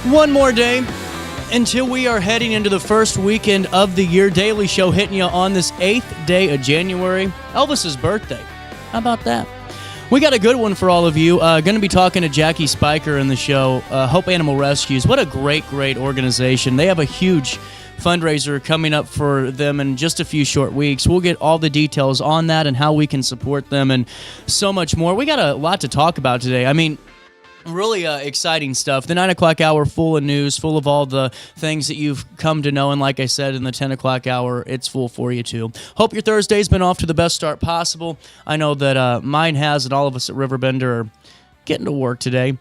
One more day until we are heading into the first weekend of the year. Daily Show hitting you on this 8th day of January, Elvis's birthday. How about that? We got a good one for all of you. Going to be talking to Jackie Spiker in the show, Hope Animal Rescues. What a great organization. They have a huge fundraiser coming up for them in just a few short weeks. We'll get all the details on that and how we can support them and so much more. We got a lot to talk about today. I mean, really exciting stuff. The 9 o'clock hour full of news, full of all the things that you've come to know. And like I said, in the 10 o'clock hour, it's full for you too. Hope your Thursday's been off to the best start possible. I know that mine has, and all of us at RiverBender are getting to work today.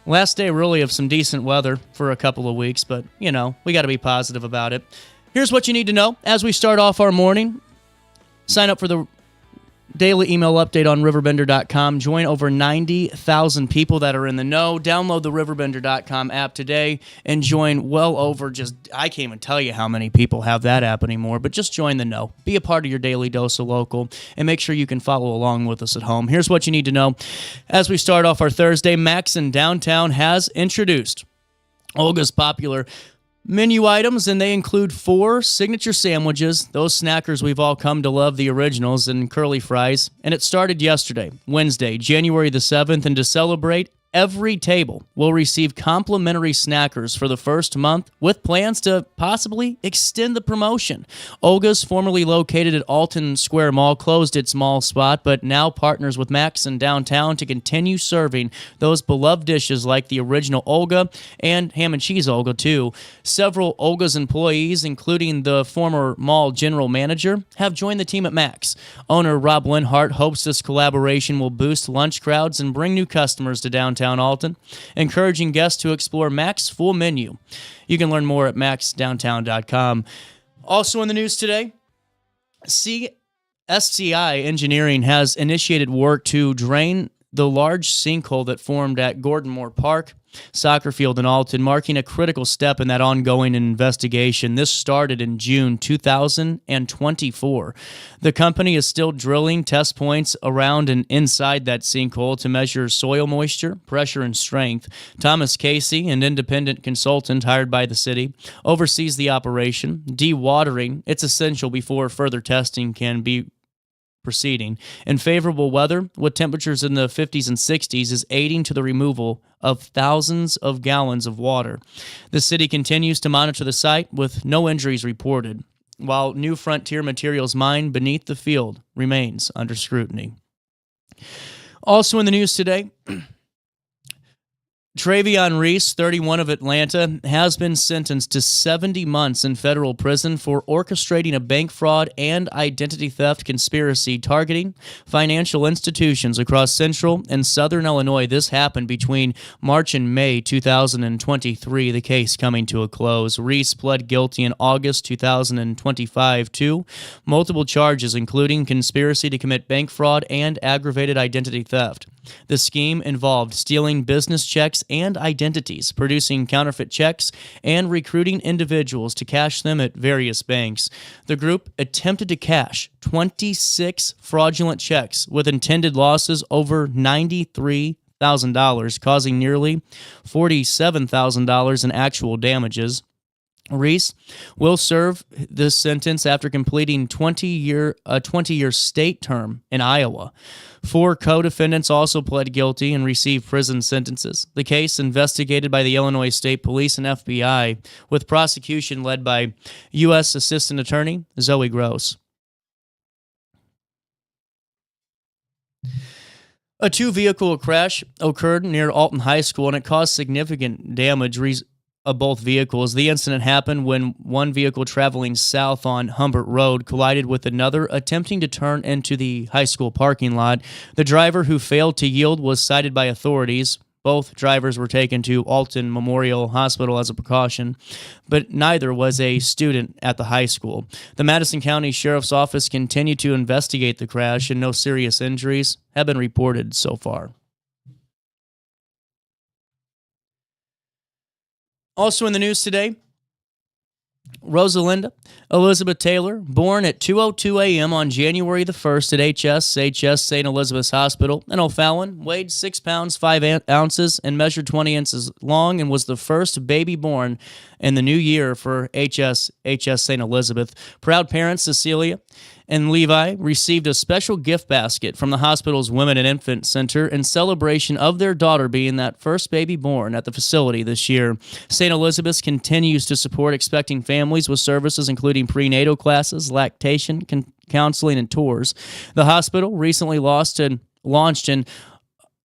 Last day really of some decent weather for a couple of weeks, but you know, we got to be positive about it. Here's what you need to know as we start off our morning. Sign up for the daily email update on RiverBender.com. Join over 90,000 people that are in the know. Download the RiverBender.com app today and join well over I can't even tell you how many people have that app anymore, but just join the know. Be a part of your daily dose of local and make sure you can follow along with us at home. Here's what you need to know. As we start off our Thursday, Max in downtown has introduced Olga's popular menu items, and they include 4 signature sandwiches, those snackers we've all come to love, the originals, and curly fries. And it started yesterday, Wednesday, January the 7th, and to celebrate, every table will receive complimentary snackers for the first month with plans to possibly extend the promotion. Olga's, formerly located at Alton Square Mall, closed its mall spot, but now partners with Max in downtown to continue serving those beloved dishes like the original Olga and ham and cheese Olga, too. Several Olga's employees, including the former mall general manager, have joined the team at Max. Owner Rob Linhart hopes this collaboration will boost lunch crowds and bring new customers to downtown Alton, encouraging guests to explore Mac's full menu. You can learn more at maxdowntown.com. Also in the news today, SCI Engineering has initiated work to drain the large sinkhole that formed at Gordon Moore Park soccer field in Alton, marking a critical step in that ongoing investigation. This started in June 2024. The company is still drilling test points around and inside that sinkhole to measure soil moisture, pressure, and strength. Thomas Casey, an independent consultant hired by the city, oversees the operation. Dewatering, it's essential before further testing can be proceeding. And favorable weather, with temperatures in the 50s and 60s, is aiding to the removal of thousands of gallons of water. The city continues to monitor the site with no injuries reported, while New Frontier Materials mine beneath the field remains under scrutiny. Also in the news today, Travion Reese, 31 of Atlanta, has been sentenced to 70 months in federal prison for orchestrating a bank fraud and identity theft conspiracy targeting financial institutions across central and southern Illinois. This happened between March and May 2023, the case coming to a close. Reese pled guilty in August 2025 to multiple charges, including conspiracy to commit bank fraud and aggravated identity theft. The scheme involved stealing business checks and identities, producing counterfeit checks, and recruiting individuals to cash them at various banks. The group attempted to cash 26 fraudulent checks with intended losses over $93,000, causing nearly $47,000 in actual damages. Reese will serve this sentence after completing a 20-year state term in Iowa. 4 co-defendants also pled guilty and received prison sentences. The case, investigated by the Illinois State Police and FBI, with prosecution led by U.S. Assistant Attorney Zoe Gross. A 2-vehicle crash occurred near Alton High School, and it caused significant damage of both vehicles. The incident happened when one vehicle traveling south on Humbert Road collided with another attempting to turn into the high school parking lot. The driver, who failed to yield, was cited by authorities. Both drivers were taken to Alton Memorial Hospital as a precaution, but neither was a student at the high school. The Madison County Sheriff's Office continued to investigate the crash, and no serious injuries have been reported so far. Also in the news today, Rosalinda Elizabeth Taylor, born at 2:02 a.m. on January the 1st at HS St. Elizabeth's Hospital in O'Fallon, weighed 6 pounds 5 ounces and measured 20 inches long, and was the first baby born in the new year for HS St. Elizabeth. Proud parents Cecilia and Levi received a special gift basket from the hospital's Women and Infant Center in celebration of their daughter being that first baby born at the facility this year. St. Elizabeth's continues to support expecting families with services including prenatal classes, lactation, counseling, and tours. The hospital recently launched an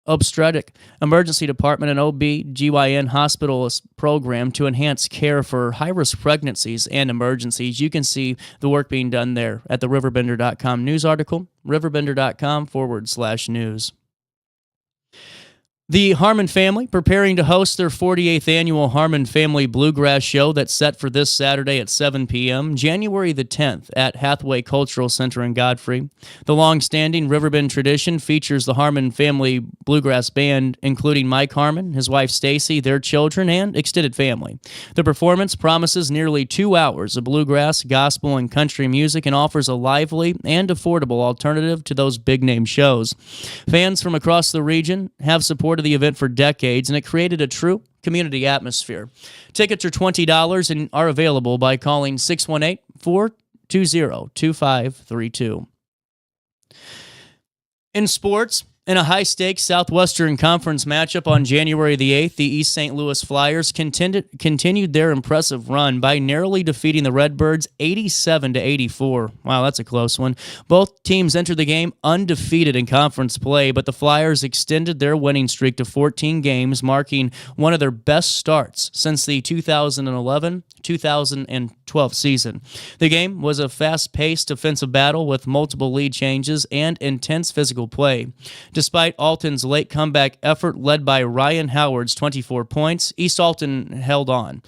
obstetric emergency department and OB/GYN hospitalist program to enhance care for high-risk pregnancies and emergencies. You can see the work being done there at the RiverBender.com news article, RiverBender.com/news. The Harmon family preparing to host their 48th annual Harmon Family Bluegrass Show that's set for this Saturday at 7 p.m., January the 10th at Hathaway Cultural Center in Godfrey. The long-standing Riverbend tradition features the Harmon Family Bluegrass Band, including Mike Harmon, his wife Stacy, their children, and extended family. The performance promises nearly 2 hours of bluegrass, gospel, and country music and offers a lively and affordable alternative to those big-name shows. Fans from across the region have supported the event for decades, and it created a true community atmosphere. Tickets are $20 and are available by calling 618-420-2532. In sports, in a high-stakes Southwestern Conference matchup on January the 8th, the East St. Louis Flyers continued their impressive run by narrowly defeating the Redbirds 87-84. Wow, that's a close one. Both teams entered the game undefeated in conference play, but the Flyers extended their winning streak to 14 games, marking one of their best starts since the 2011-2012 season. The game was a fast-paced defensive battle with multiple lead changes and intense physical play. Despite Alton's late comeback effort led by Ryan Howard's 24 points, East Alton held on,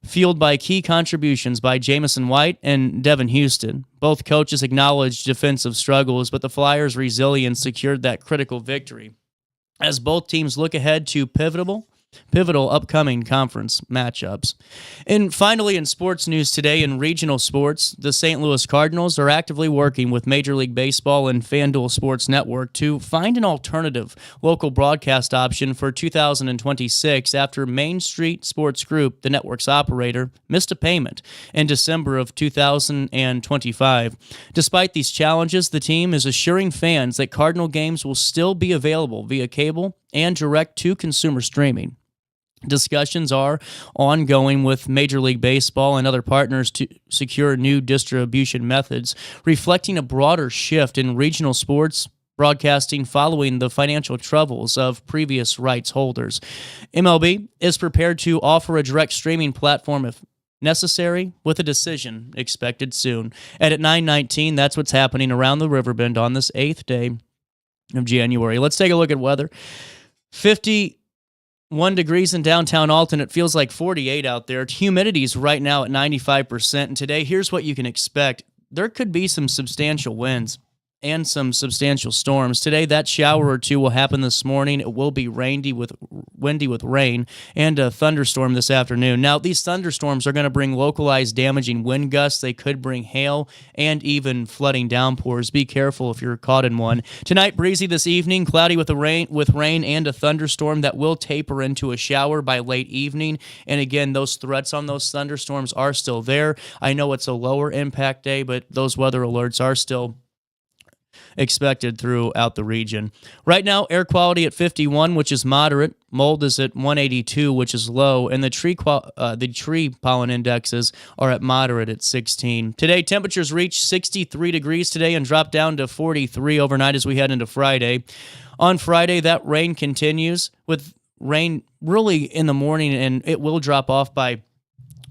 fueled by key contributions by Jamison White and Devin Houston. Both coaches acknowledged defensive struggles, but the Flyers' resilience secured that critical victory as both teams look ahead to pivotal upcoming conference matchups. And finally, in sports news today, in regional sports, the St. Louis Cardinals are actively working with Major League Baseball and FanDuel Sports Network to find an alternative local broadcast option for 2026 after Main Street Sports Group, the network's operator, missed a payment in December of 2025. Despite these challenges, the team is assuring fans that Cardinal games will still be available via cable and direct-to-consumer streaming. Discussions are ongoing with Major League Baseball and other partners to secure new distribution methods, reflecting a broader shift in regional sports broadcasting following the financial troubles of previous rights holders. MLB is prepared to offer a direct streaming platform if necessary, with a decision expected soon. And at 9:19, that's what's happening around the Riverbend on this 8th day of January. Let's take a look at weather. 51 degrees in downtown Alton. It feels like 48 out there. Humidity's right now at 95%. And today, here's what you can expect. There could be some substantial winds and some substantial storms. Today, that shower or two will happen this morning. It will be windy with rain and a thunderstorm this afternoon. Now, these thunderstorms are going to bring localized damaging wind gusts. They could bring hail and even flooding downpours. Be careful if you're caught in one. Tonight, breezy this evening, cloudy with rain and a thunderstorm that will taper into a shower by late evening. And again, those threats on those thunderstorms are still there. I know it's a lower impact day, but those weather alerts are still expected throughout the region. Right now, air quality at 51, which is moderate. Mold is at 182, which is low, and the tree pollen indexes are at moderate at 16. Today, temperatures reach 63 degrees today and drop down to 43 overnight as we head into Friday. On Friday, that rain continues, with rain really in the morning, and it will drop off by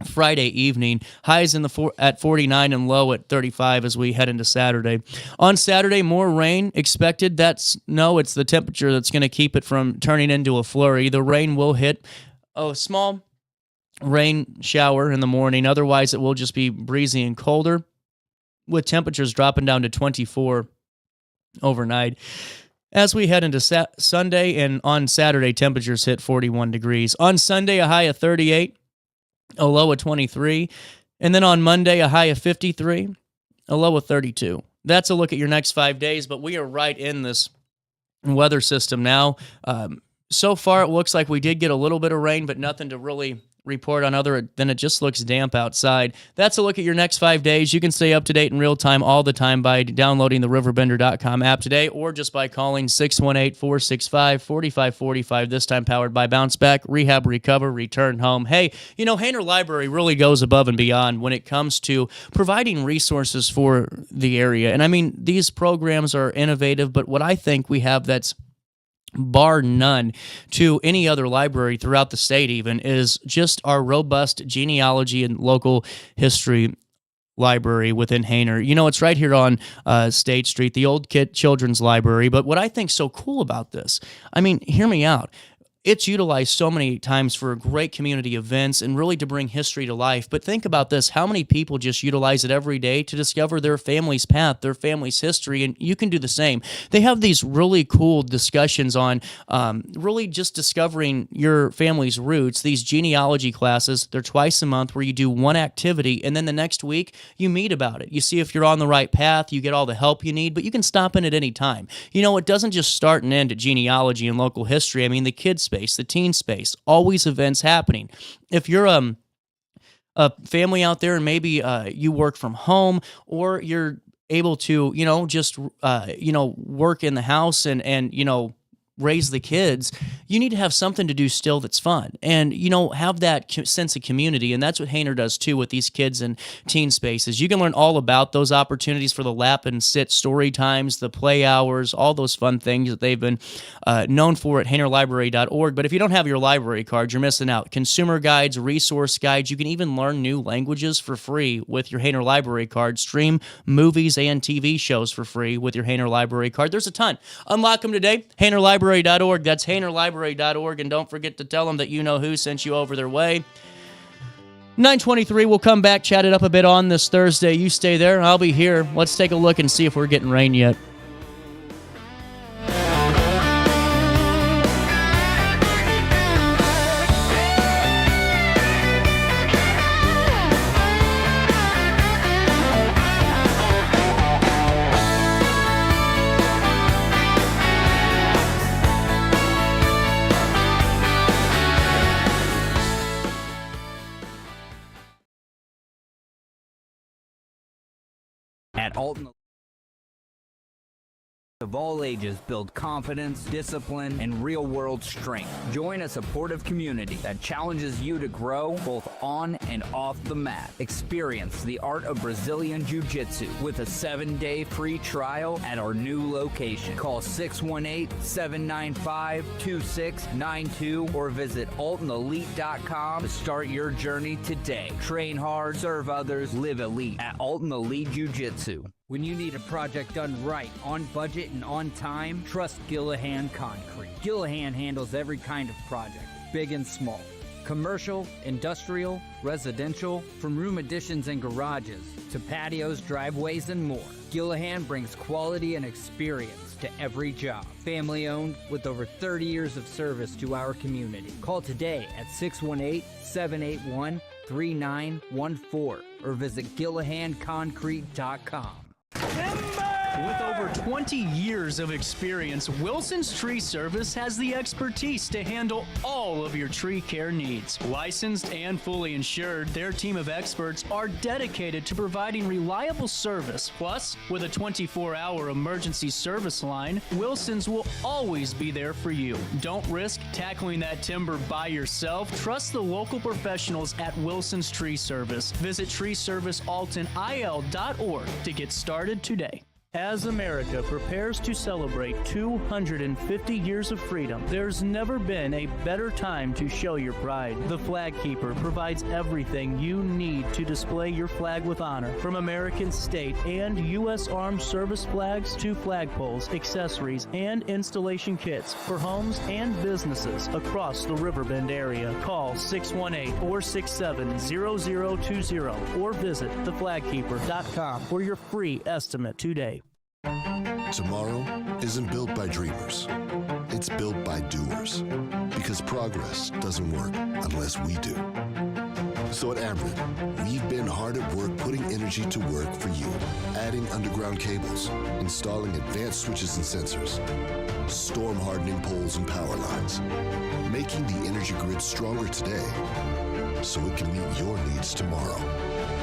Friday evening. Highs at 49 and low at 35 as we head into Saturday. On Saturday, more rain expected. It's the temperature that's going to keep it from turning into a flurry. The rain will hit a small rain shower in the morning. Otherwise, it will just be breezy and colder, with temperatures dropping down to 24 overnight. As we head into Sunday, and on Saturday, temperatures hit 41 degrees. On Sunday, a high of 38. A low of 23, And then on Monday, a high of 53, a low of 32. That's a look at your next 5 days, but we are right in this weather system now. So far, it looks like we did get a little bit of rain, but nothing to really report on other than it just looks damp outside. That's a look at your next 5 days. You can stay up to date in real time all the time by downloading the RiverBender.com app today or just by calling 618-465-4545, this time powered by Bounce Back, Rehab, Recover, Return Home. Hey, you know, Hainer Library really goes above and beyond when it comes to providing resources for the area. And I mean, these programs are innovative, but what I think we have that's bar none to any other library throughout the state even is just our robust genealogy and local history library within Hainer. You know, it's right here on State Street, the old children's library. But what I think's so cool about this, I mean, hear me out. It's utilized so many times for great community events and really to bring history to life. But think about this. How many people just utilize it every day to discover their family's path, their family's history, and you can do the same. They have these really cool discussions on really just discovering your family's roots, these genealogy classes. They're twice a month where you do one activity, and then the next week you meet about it. You see if you're on the right path, you get all the help you need, but you can stop in at any time. You know, it doesn't just start and end at genealogy and local history. I mean, the kids' space, the teen space, always events happening. If you're a family out there and maybe you work from home or you're able to, you know, just, work in the house and, you know, raise the kids, you need to have something to do still that's fun and, you know, have that sense of community. And that's what Hainer does too with these kids and teen spaces. You can learn all about those opportunities for the lap and sit story times, the play hours, all those fun things that they've been known for at HainerLibrary.org. But if you don't have your library card, you're missing out. Consumer guides, resource guides. You can even learn new languages for free with your Hainer Library card. Stream movies and TV shows for free with your Hainer Library card. There's a ton. Unlock them today. HainerLibrary.org. That's HainerLibrary.org, and don't forget to tell them that you know who sent you over their way. 9:23, we'll come back, chat it up a bit on this Thursday. You stay there, I'll be here. Let's take a look and see if we're getting rain yet. At Alton, of all ages build confidence, discipline, and real-world strength. Join a supportive community that challenges you to grow both on and off the mat. Experience the art of Brazilian Jiu-Jitsu with a 7-day free trial at our new location. Call 618-795-2692 or visit AltonElite.com to start your journey today. Train hard, serve others, live elite at Alton Elite Jiu-Jitsu. When you need a project done right, on budget, and on time, trust Gillahan Concrete. Gillahan handles every kind of project, big and small. Commercial, industrial, residential, from room additions and garages to patios, driveways, and more. Gillahan brings quality and experience to every job. Family owned with over 30 years of service to our community. Call today at 618-781-3914 or visit GillahanConcrete.com. With over 20 years of experience, Wilson's Tree Service has the expertise to handle all of your tree care needs. Licensed and fully insured, their team of experts are dedicated to providing reliable service. Plus, with a 24-hour emergency service line, Wilson's will always be there for you. Don't risk tackling that timber by yourself. Trust the local professionals at Wilson's Tree Service. Visit treeservicealtonil.org to get started today. As America prepares to celebrate 250 years of freedom, there's never been a better time to show your pride. The Flag Keeper provides everything you need to display your flag with honor, from American, state, and U.S. Armed Service flags to flagpoles, accessories, and installation kits for homes and businesses across the Riverbend area. Call 618-467-0020 or visit theflagkeeper.com for your free estimate today. Tomorrow isn't built by dreamers. It's built by doers. Because progress doesn't work unless we do. So at Ameren, we've been hard at work putting energy to work for you. Adding underground cables, installing advanced switches and sensors, storm hardening poles and power lines, making the energy grid stronger today so it can meet your needs tomorrow.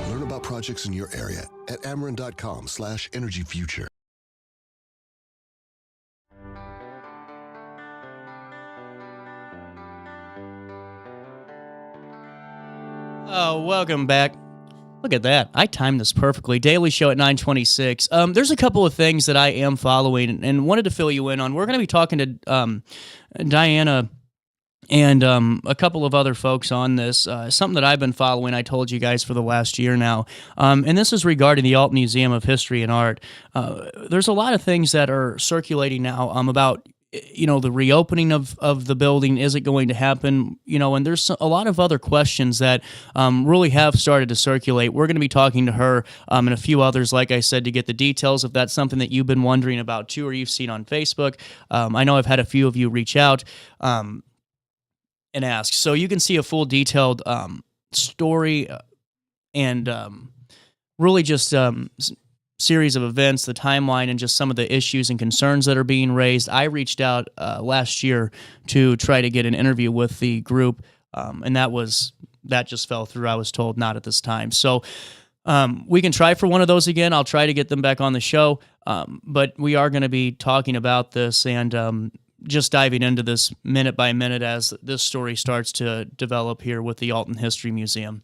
Learn about projects in your area at Ameren.com/energyfuture. Oh, welcome back. Look at that. I timed this perfectly. Daily show at 9:26. There's a couple of things that I am following and wanted to fill you in on. We're going to be talking to Diana and a couple of other folks on this. Something that I've been following, I told you guys, for the last year now. And this is regarding the Alton Museum of History and Art. There's a lot of things that are circulating now about the reopening of the building. Is it going to happen? And there's a lot of other questions that really have started to circulate. We're going to be talking to her and a few others, like I said, to get the details if that's something that you've been wondering about too, or you've seen on Facebook. I know I've had a few of you reach out and ask. So you can see a full detailed story and really just series of events, the timeline, and just some of the issues and concerns that are being raised. I reached out last year to try to get an interview with the group, and that just fell through. I was told not at this time. So we can try for one of those again. I'll try to get them back on the show, but we are going to be talking about this and just diving into this minute by minute as this story starts to develop here with the Alton History Museum.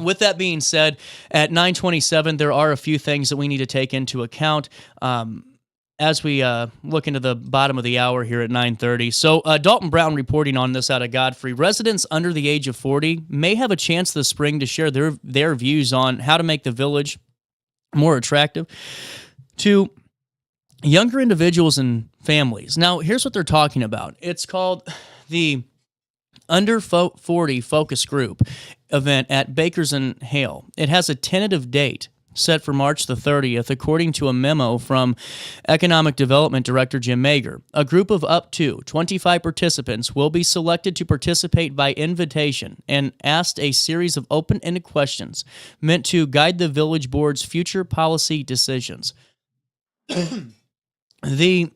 With that being said, at 9:27, there are a few things that we need to take into account as we look into the bottom of the hour here at 9:30. So Dalton Brown reporting on this out of Godfrey. Residents under the age of 40 may have a chance this spring to share their views on how to make the village more attractive to younger individuals and families. Now, here's what they're talking about. It's called the Under 40 Focus Group event at Bakers and Hale. It has a tentative date set for March the 30th, according to a memo from Economic Development Director Jim Mager. A group of up to 25 participants will be selected to participate by invitation and asked a series of open-ended questions meant to guide the village board's future policy decisions. The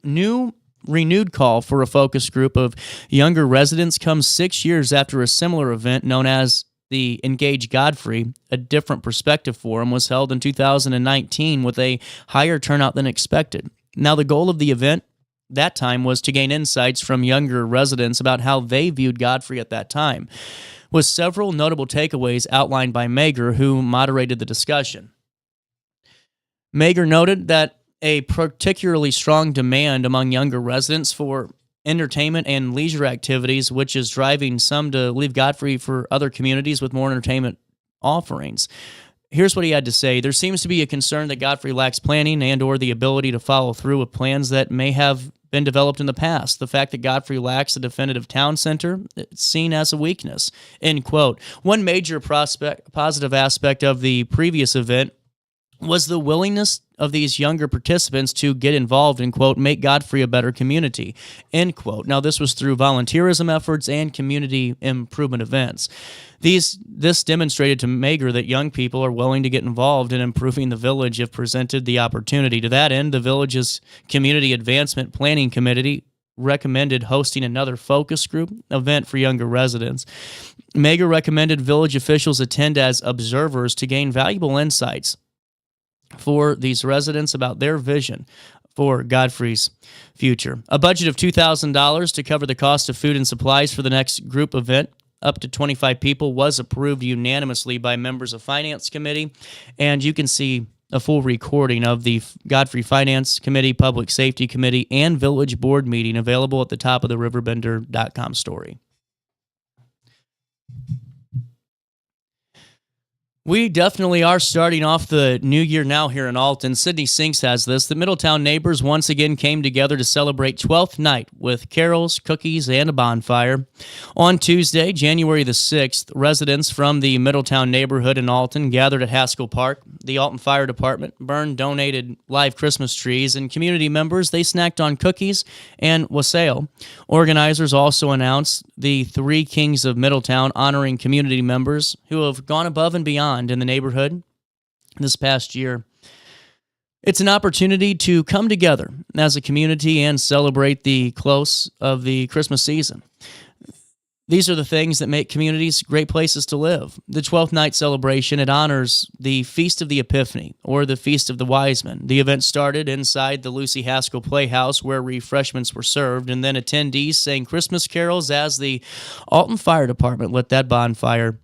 renewed call for a focus group of younger residents comes 6 years after a similar event known as the Engage Godfrey, a different perspective forum, was held in 2019 with a higher turnout than expected. Now, the goal of the event that time was to gain insights from younger residents about how they viewed Godfrey at that time, with several notable takeaways outlined by Mager, who moderated the discussion. Mager noted that a particularly strong demand among younger residents for entertainment and leisure activities, which is driving some to leave Godfrey for other communities with more entertainment offerings. Here's what he had to say. There seems to be a concern that Godfrey lacks planning and or the ability to follow through with plans that may have been developed in the past. The fact that Godfrey lacks a definitive town center is seen as a weakness, end quote. One major positive aspect of the previous event was the willingness of these younger participants to get involved and, quote, make Godfrey a better community, end quote. Now, this was through volunteerism efforts and community improvement events. This demonstrated to Mager that young people are willing to get involved in improving the village if presented the opportunity. To that end, the village's Community Advancement Planning Committee recommended hosting another focus group event for younger residents. Mager recommended village officials attend as observers to gain valuable insights for these residents about their vision for Godfrey's future. A budget of $2,000 to cover the cost of food and supplies for the next group event, up to 25 people, was approved unanimously by members of Finance Committee, and you can see a full recording of the Godfrey Finance Committee, Public Safety Committee, and Village Board meeting available at the top of the RiverBender.com story. We definitely are starting off the new year now here in Alton. Sydney Sinks has this. The Middletown neighbors once again came together to celebrate 12th night with carols, cookies, and a bonfire. On Tuesday, January the 6th, residents from the Middletown neighborhood in Alton gathered at Haskell Park. The Alton Fire Department burned donated live Christmas trees, and community members, they snacked on cookies and wassail. Organizers also announced the Three Kings of Middletown, honoring community members who have gone above and beyond in the neighborhood this past year. It's an opportunity to come together as a community and celebrate the close of the Christmas season. These are the things that make communities great places to live. The 12th night celebration, it honors the Feast of the Epiphany, or the Feast of the Wise Men. The event started inside the Lucy Haskell Playhouse, where refreshments were served, and then attendees sang Christmas carols as the Alton Fire Department lit that bonfire.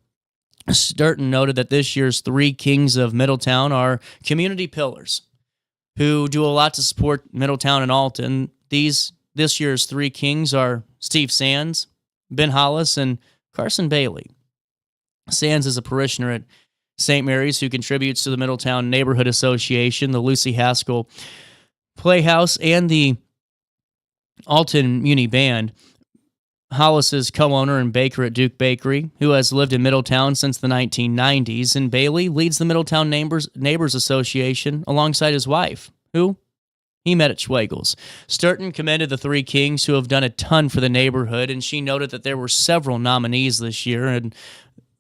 Sturton noted that this year's Three Kings of Middletown are community pillars who do a lot to support Middletown and Alton. This year's Three Kings are Steve Sands, Ben Hollis, and Carson Bailey. Sands is a parishioner at St. Mary's who contributes to the Middletown Neighborhood Association, the Lucy Haskell Playhouse, and the Alton Muni Band. Hollis is co-owner and baker at Duke Bakery, who has lived in Middletown since the 1990s, and Bailey leads the Middletown Neighbors Association alongside his wife, who he met at Schwegel's. Sturton commended the Three Kings, who have done a ton for the neighborhood, and she noted that there were several nominees this year, and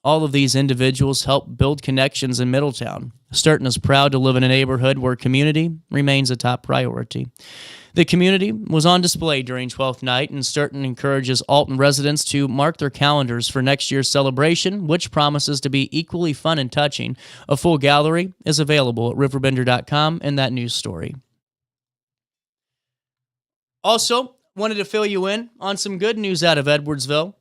all of these individuals help build connections in Middletown. Sturton is proud to live in a neighborhood where community remains a top priority. The community was on display during 12th night, and Sturton encourages Alton residents to mark their calendars for next year's celebration, which promises to be equally fun and touching. A full gallery is available at RiverBender.com in that news story. Also, wanted to fill you in on some good news out of Edwardsville.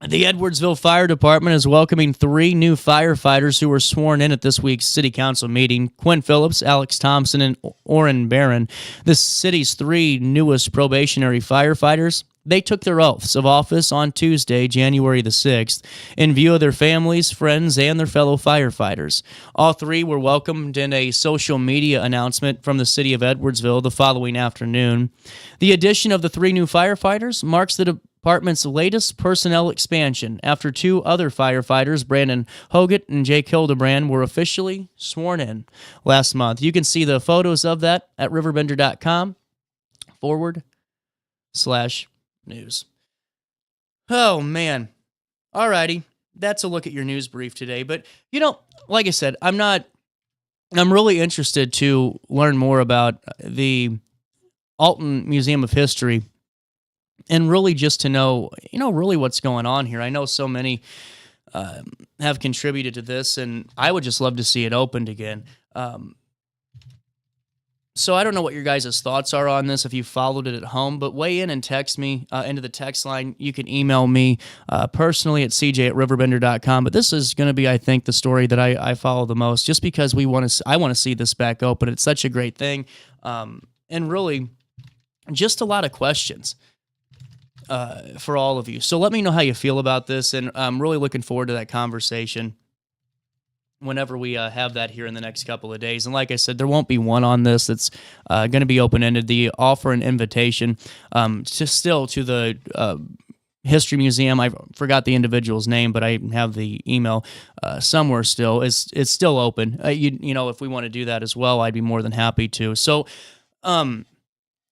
The Edwardsville Fire Department is welcoming 3 new firefighters who were sworn in at this week's City Council meeting: Quinn Phillips, Alex Thompson, and Orrin Barron. The city's 3 newest probationary firefighters, they took their oaths of office on Tuesday, January the 6th, in view of their families, friends, and their fellow firefighters. All 3 were welcomed in a social media announcement from the city of Edwardsville the following afternoon. The addition of the 3 new firefighters marks the department's latest personnel expansion after 2 other firefighters, Brandon Hoggett and Jake Hildebrand, were officially sworn in last month. You can see the photos of that at RiverBender.com/news. Oh, man. Alrighty. That's a look at your news brief today. But, like I said, I'm really interested to learn more about the Alton Museum of History, and really just to know, really what's going on here. I know so many have contributed to this, and I would just love to see it opened again. So I don't know what your guys' thoughts are on this if you followed it at home, but weigh in and text me into the text line. You can email me personally at cj@riverbender.com. But this is going to be, I think, the story that I follow the most, just because I want to see this back open. It's such a great thing, and really just a lot of questions for all of you. So let me know how you feel about this, and I'm really looking forward to that conversation whenever we have that here in the next couple of days. And like I said, there won't be one on this. It's going to be open-ended. The offer and invitation to the History Museum, I forgot the individual's name, but I have the email somewhere still. It's still open. If we want to do that as well, I'd be more than happy to. So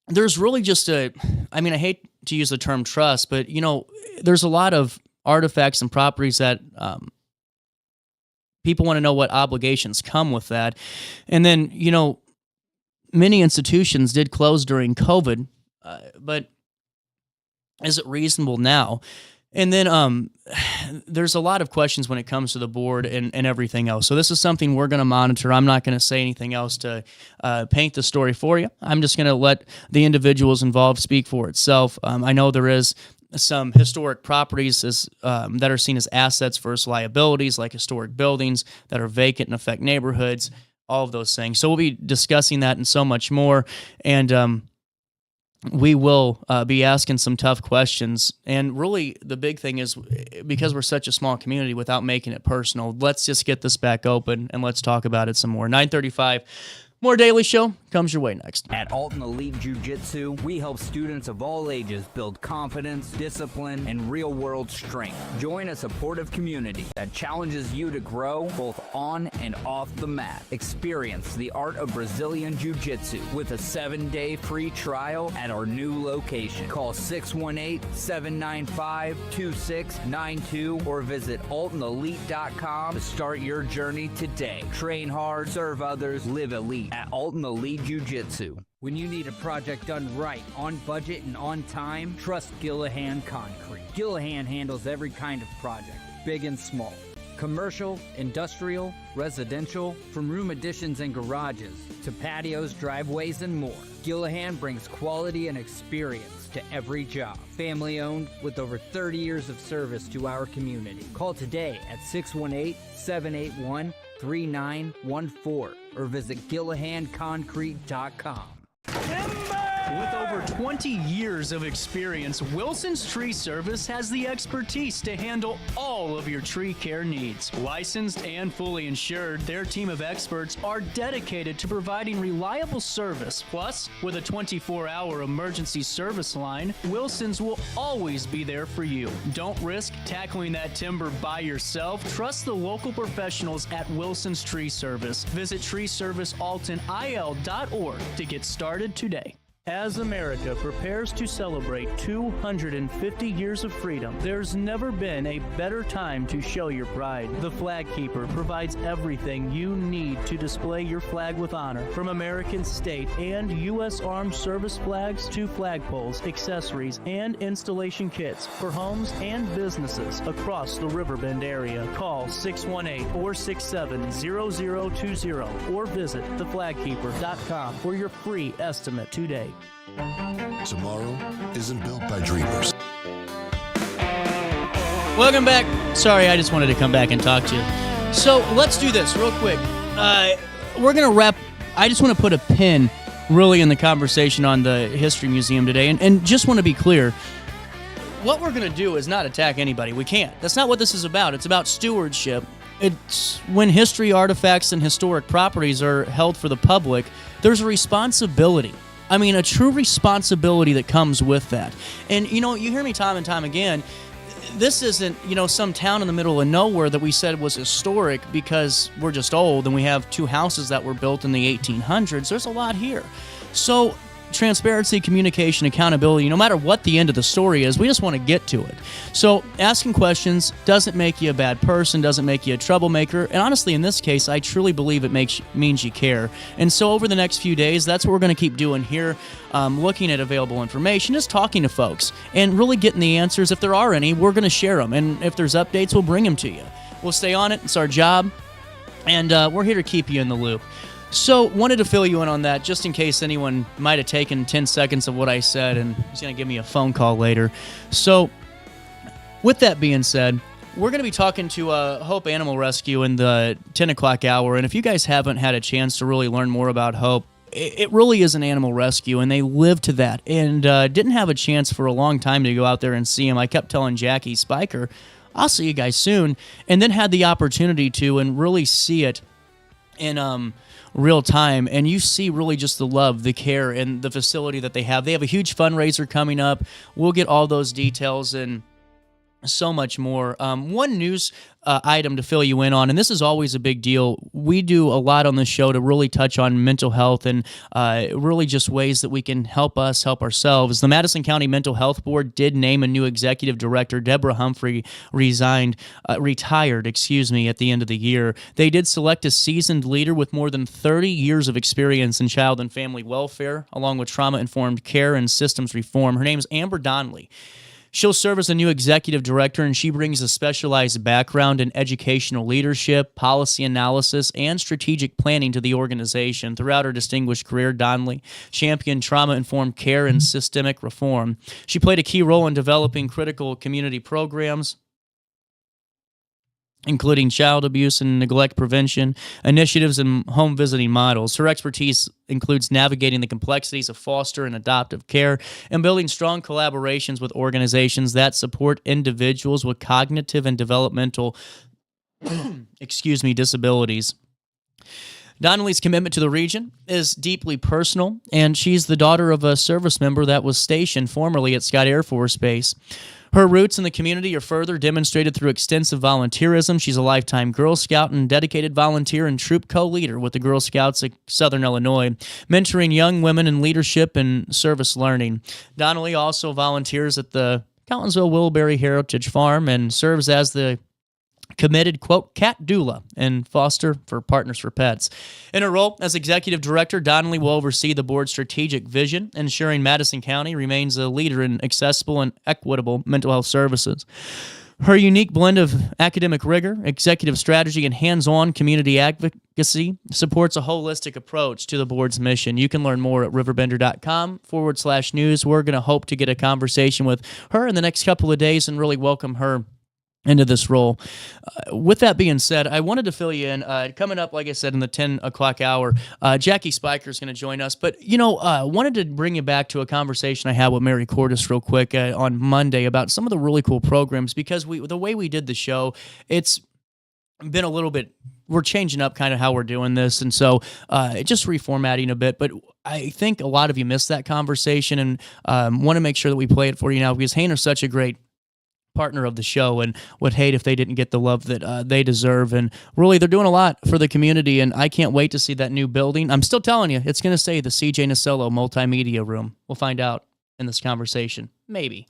there's really just I hate to use the term trust, but, there's a lot of artifacts and properties that people want to know what obligations come with that. And then, many institutions did close during COVID, but is it reasonable now? And then there's a lot of questions when it comes to the board and everything else. So this is something we're going to monitor. I'm not going to say anything else to paint the story for you. I'm just going to let the individuals involved speak for itself. I know there is some historic properties that are seen as assets versus liabilities, like historic buildings that are vacant and affect neighborhoods, all of those things. So we'll be discussing that and so much more. And we will be asking some tough questions. And really, the big thing is, because we're such a small community, without making it personal, let's just get this back open and let's talk about it some more. 9:35. More Daily Show comes your way next. At Alton Elite Jiu-Jitsu, we help students of all ages build confidence, discipline, and real-world strength. Join a supportive community that challenges you to grow both on and off the mat. Experience the art of Brazilian Jiu-Jitsu with a 7-day free trial at our new location. Call 618-795-2692 or visit altonelite.com to start your journey today. Train hard, serve others, live elite at Alton Elite Jiu-Jitsu. When you need a project done right, on budget and on time, trust Gillahan Concrete. Gillahan handles every kind of project, big and small. Commercial, industrial, residential, from room additions and garages to patios, driveways, and more. Gillahan brings quality and experience to every job. Family owned with over 30 years of service to our community. Call today at 618-781-3914 or visit GillahanConcrete.com. With over 20 years of experience, Wilson's Tree Service has the expertise to handle all of your tree care needs. Licensed and fully insured, their team of experts are dedicated to providing reliable service. Plus, with a 24-hour emergency service line, Wilson's will always be there for you. Don't risk tackling that timber by yourself. Trust the local professionals at Wilson's Tree Service. Visit treeservicealtonil.org to get started today. As America prepares to celebrate 250 years of freedom, there's never been a better time to show your pride. The Flag Keeper provides everything you need to display your flag with honor, from American state and U.S. Armed Service flags to flagpoles, accessories, and installation kits for homes and businesses across the Riverbend area. Call 618-467-0020 or visit theflagkeeper.com for your free estimate today. Tomorrow isn't built by dreamers. Welcome back. Sorry, I just wanted to come back and talk to you. So let's do this real quick. We're going to wrap. I just want to put a pin really in the conversation on the History Museum today. And just want to be clear, what we're going to do is not attack anybody. We can't. That's not what this is about. It's about stewardship. It's when history artifacts and historic properties are held for the public, there's a responsibility. I mean, a true responsibility that comes with that. And, you hear me time and time again, this isn't, some town in the middle of nowhere that we said was historic because we're just old and we have 2 houses that were built in the 1800s. There's a lot here. So transparency, communication, accountability, no matter what the end of the story is, we just want to get to it. So asking questions doesn't make you a bad person, doesn't make you a troublemaker. And honestly, in this case, I truly believe it means you care. And so over the next few days, that's what we're going to keep doing here, looking at available information, just talking to folks and really getting the answers. If there are any, we're going to share them. And if there's updates, we'll bring them to you. We'll stay on it. It's our job. And we're here to keep you in the loop. So, wanted to fill you in on that just in case anyone might have taken 10 seconds of what I said and is going to give me a phone call later. So, with that being said, we're going to be talking to Hope Animal Rescue in the 10 o'clock hour. And if you guys haven't had a chance to really learn more about Hope, it really is an animal rescue, and they live to that. And didn't have a chance for a long time to go out there and see him. I kept telling Jackie Spiker, I'll see you guys soon. And then had the opportunity to and really see it in real time, and you see really just the love, the care, and the facility that they have. They have a huge fundraiser coming up. We'll get all those details and so much more. One news item to fill you in on, and this is always a big deal. We do a lot on the show to really touch on mental health and really just ways that we can help us help ourselves. The Madison County Mental Health Board did name a new executive director. Deborah Humphrey retired, at the end of the year. They did select a seasoned leader with more than 30 years of experience in child and family welfare, along with trauma-informed care and systems reform. Her name is Amber Donnelly. She'll serve as a new executive director, and she brings a specialized background in educational leadership, policy analysis, and strategic planning to the organization. Throughout her distinguished career, Donnelly championed trauma-informed care and systemic reform. She played a key role in developing critical community programs including child abuse and neglect prevention, initiatives, and home visiting models. Her expertise includes navigating the complexities of foster and adoptive care and building strong collaborations with organizations that support individuals with cognitive and developmental disabilities. Donnelly's commitment to the region is deeply personal, and she's the daughter of a service member that was stationed formerly at Scott Air Force Base. Her roots in the community are further demonstrated through extensive volunteerism. She's a lifetime Girl Scout and dedicated volunteer and troop co-leader with the Girl Scouts of Southern Illinois, mentoring young women in leadership and service learning. Donnelly also volunteers at the Collinsville-Willowberry Heritage Farm and serves as the committed, quote, cat doula and foster for Partners for Pets. In her role as executive director, Donnelly will oversee the board's strategic vision, ensuring Madison County remains a leader in accessible and equitable mental health services. Her unique blend of academic rigor, executive strategy, and hands-on community advocacy supports a holistic approach to the board's mission. You can learn more at RiverBender.com/news. We're going to hope to get a conversation with her in the next couple of days and really welcome her into this role. With that being said, I wanted to fill you in. Coming up, like I said, in the 10 o'clock hour, Jackie Spiker is going to join us. But, wanted to bring you back to a conversation I had with Mary Cordes real quick on Monday about some of the really cool programs, because the way we did the show, it's been a little bit, we're changing up kind of how we're doing this, and so just reformatting a bit. But I think a lot of you missed that conversation, and want to make sure that we play it for you now, because Hayner's such a great partner of the show and would hate if they didn't get the love that they deserve. And really, they're doing a lot for the community, and I can't wait to see that new building. I'm still telling you, it's going to say the CJ Nasello Multimedia Room. We'll find out in this conversation. Maybe.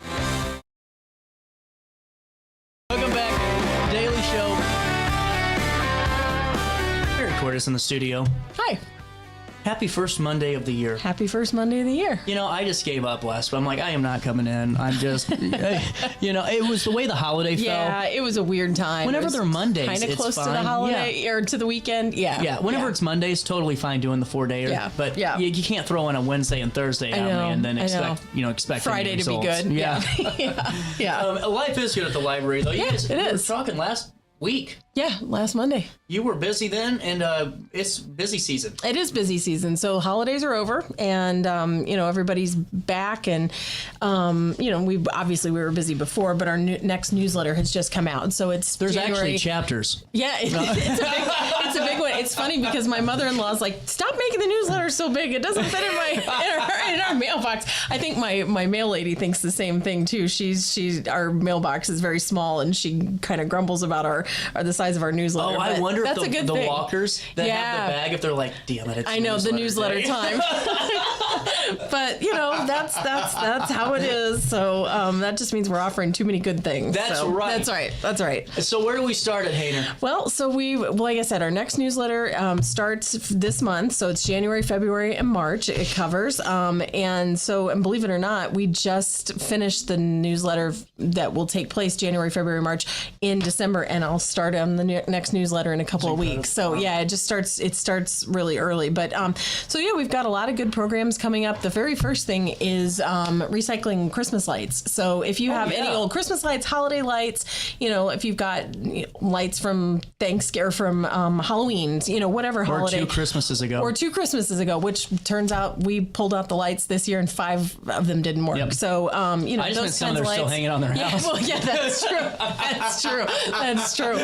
Welcome back. Daily Show. Mary Cordes in the studio. Hi. Happy first Monday of the year. Happy first Monday of the year. I just gave up last week. I'm like, I am not coming in. I'm just, it was the way the holiday fell. Yeah, it was a weird time. Whenever they're Mondays, kind of it's close fine. to the holiday or to the weekend. Yeah. Yeah, whenever it's Mondays, totally fine doing the 4-dayer. Yeah. But yeah. You can't throw in a Wednesday and Thursday on me and then expect Friday to be good. Yeah. Yeah. Life is good at the library, though. Yeah, it is. We were talking last week. Yeah, last Monday. You were busy then, and it's busy season. It is busy season. So holidays are over, and everybody's back, and we were busy before, but our next newsletter has just come out, so it's there's January. Actually chapters. Yeah, it's a big one. It's funny because my mother-in-law is like, stop making the newsletter so big. It doesn't fit in our mailbox. I think my mail lady thinks the same thing too. Our mailbox is very small, and she kind of grumbles about the size of our newsletter. Oh, I wonder if the walkers that have the bag, if they're like, damn it, it's I know, the newsletter time. But that's how it is. So that just means we're offering too many good things. That's right. That's right. So where do we start at, Hayner? Well, so like I said, our next newsletter starts this month. So it's January, February, and March. It covers. And believe it or not, we just finished the newsletter that will take place January, February, March in December, and I'll start on the next newsletter in a couple of weeks. So yeah, it starts really early. But we've got a lot of good programs coming up. The very first thing is recycling Christmas lights. So if you have any old Christmas lights, holiday lights, if you've got lights from Thanksgiving or from Halloween, whatever holiday. Or 2 Christmases ago, which turns out we pulled out the lights this year and 5 of them didn't work. Yep. So, I just those some of them are still hanging on their house. Well, yeah, that's true. That's true.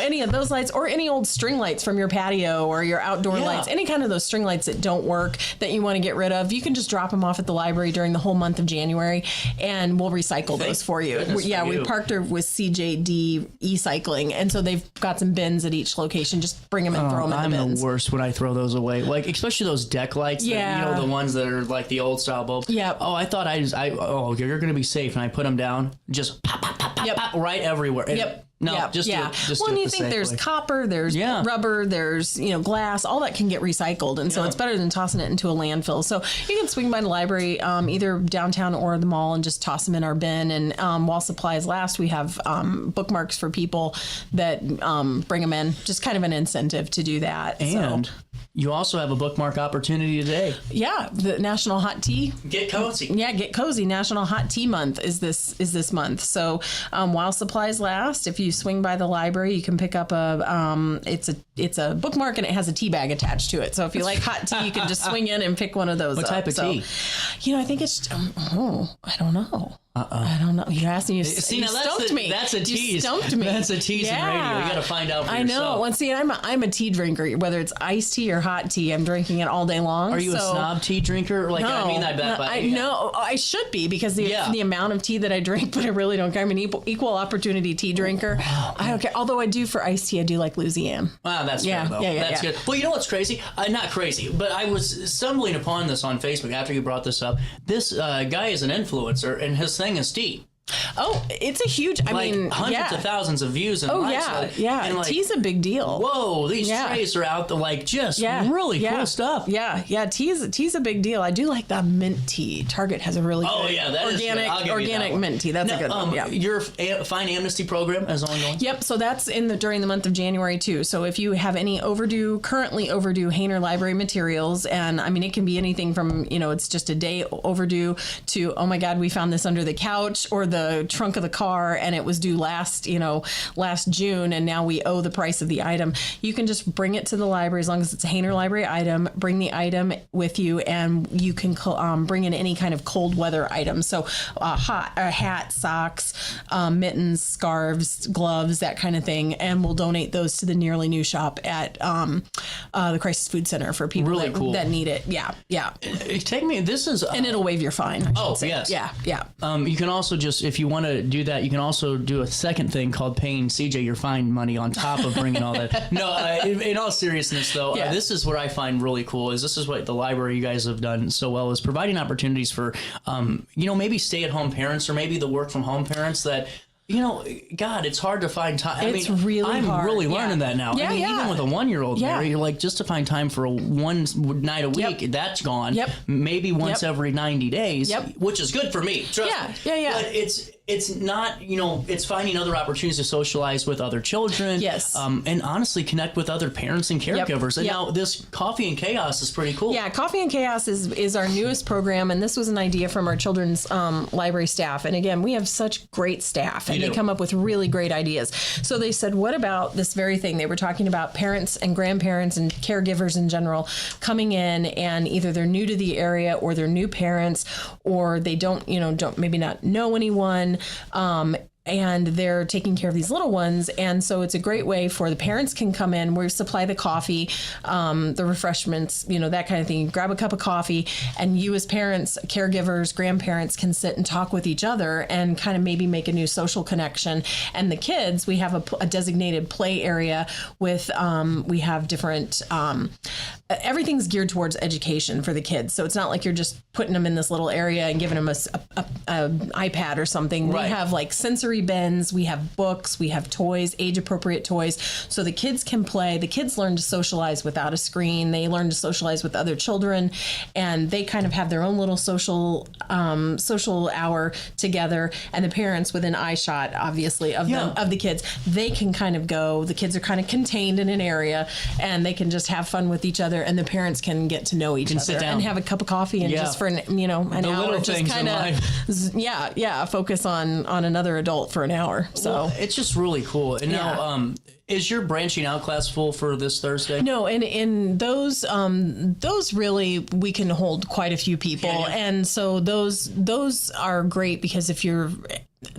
Any of those lights or any old string lights from your patio or your outdoor lights, any kind of those string lights that don't work that you want to get rid of, you can just drop them off at the library during the whole month of January, and we'll recycle those for you. We partnered with CJD E-Cycling, and so they've got some bins at each location. Just bring them and throw them in the bins. I'm the worst when I throw those away, like especially those deck lights. Yeah. The ones that are like the old style bulbs. Yeah. Oh, I thought you're going to be safe, and I put them down, just pop, pop, pop, pop, pop, right everywhere. Yep. No, yep. just yeah. do it. Well, and you think there's copper, there's rubber, there's glass, all that can get recycled, and so it's better than tossing it into a landfill. So you can swing by the library, either downtown or the mall, and just toss them in our bin. And while supplies last, we have bookmarks for people that bring them in. Just kind of an incentive to do that. And you also have a bookmark opportunity today. Yeah, the National Hot Tea. Get cozy. Yeah, get cozy. National Hot Tea Month is this month. So while supplies last, if you swing by the library, you can pick up it's a bookmark and it has a tea bag attached to it. So if you like hot tea, you can just swing in and pick one of those What up. type of tea? I think it's, I don't know. I don't know. You asked me. You stumped me. That's a tease. You stumped me. That's a tease in radio. You got to find out for yourself. I know. Well, see, I'm a tea drinker. Whether it's iced tea or hot tea, I'm drinking it all day long. Are you a snob tea drinker? Like, no, I mean that bad. No, I should be because the amount of tea that I drink, but I really don't care. I'm an equal opportunity tea drinker. Wow. I don't care. Although I do for iced tea, I do like Louisiana. Wow, that's fair, though. That's good. Well, you know what's crazy? Not crazy, but I was stumbling upon this on Facebook after you brought this up. This guy is an influencer, and his thing is tea. Oh, it's a huge, I mean, hundreds of thousands of views and likes. And tea's a big deal. Whoa, these trays are out there, really cool stuff. Yeah, tea's a big deal. I do like the mint tea. Target has a really good organic mint tea. That's a good one. Yeah. Your Fine Amnesty program is ongoing? Yep, so that's during the month of January too. So if you have any currently overdue Hainer Library materials, and I mean, it can be anything from, it's just a day overdue to, oh my God, we found this under the couch or the trunk of the car and it was due last June and now we owe the price of the item. You can just bring it to the library as long as it's a Hainer Library item. Bring the item with you and you can bring in any kind of cold weather items. So hat, socks, mittens, scarves, gloves, that kind of thing. And we'll donate those to the Nearly New Shop at the Crisis Food Center for people that need it. Yeah. Take me, this is... and it'll waive your fine. Yes. Yeah. You can also just, if you want to do that, you can also do a second thing called paying CJ your fine money on top of bringing all that. No, in all seriousness, though, this is what I find really cool. This is what the library you guys have done so well, is providing opportunities for, maybe stay-at-home parents or maybe the work-from-home parents that... God, it's hard to find time. It's really hard. I'm really learning that now. Even with a 1-year-old, Mary, you're like, just to find time for one night a week, that's gone. Yep. Maybe once every 90 days, which is good for me. Trust me. Yeah. But it's not, it's finding other opportunities to socialize with other children. Yes. And honestly connect with other parents and caregivers. And now this Coffee and Chaos is pretty cool. Yeah, Coffee and Chaos is our newest program, and this was an idea from our children's library staff. And again, we have such great staff, and they come up with really great ideas. So they said, what about this very thing? They were talking about parents and grandparents and caregivers in general coming in, and either they're new to the area or they're new parents, or they don't maybe not know anyone. And they're taking care of these little ones. And so it's a great way for the parents can come in. We supply the coffee, the refreshments, that kind of thing. You grab a cup of coffee and you as parents, caregivers, grandparents can sit and talk with each other and kind of maybe make a new social connection. And the kids, we have a designated play area with, we have different, everything's geared towards education for the kids. So it's not like you're just putting them in this little area and giving them a iPad or something. Right. We have like sensory bins, we have books, we have toys, age-appropriate toys, so the kids can play. The kids learn to socialize without a screen. They learn to socialize with other children, and they kind of have their own little social hour together. And the parents, within eyeshot, obviously, of the kids, they can kind of go. The kids are kind of contained in an area, and they can just have fun with each other. And the parents can get to know each other and have a cup of coffee and just for an hour, just kind of focus on another adult for an hour. So it's just really cool. And now, is your branching out class full for this Thursday? No, and in those really we can hold quite a few people, and so those are great because if you're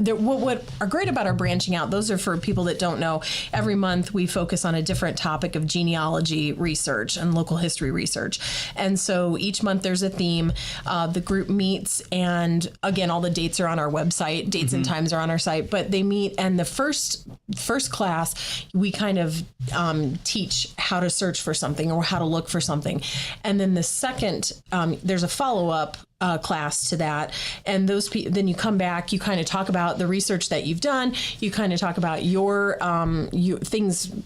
what are great about our branching out, those are for people that don't know. Every month we focus on a different topic of genealogy research and local history research. And so each month there's a theme. The group meets, and again, all the dates are on our website. Dates and times are on our site, but they meet, and the first class, we kind of teach how to search for something or how to look for something. And then the second, there's a follow-up class to that, and then you come back, you kind of talk about the research that you've done, you kind of talk about your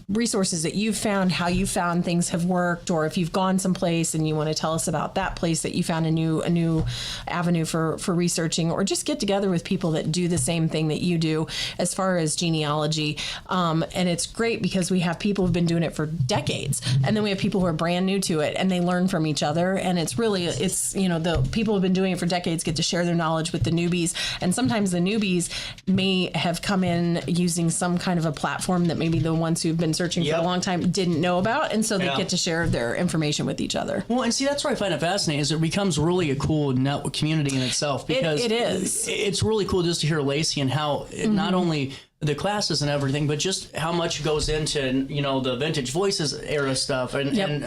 resources that you've found, how you found things have worked, or if you've gone someplace and you want to tell us about that place that you found a new avenue for researching, or just get together with people that do the same thing that you do as far as genealogy. And it's great because we have people who've been doing it for decades, and then we have people who are brand new to it, and they learn from each other, and it's the people who've who have been doing it for decades get to share their knowledge with the newbies. And sometimes the newbies may have come in using some kind of a platform that maybe the ones who've been searching for a long time didn't know about. And so they get to share their information with each other. Well, and see, that's where I find it fascinating is it becomes really a cool network community in itself, because it is. It's really cool just to hear Lacey and how not only the classes and everything, but just how much goes into, you know, the Vintage Voices era stuff and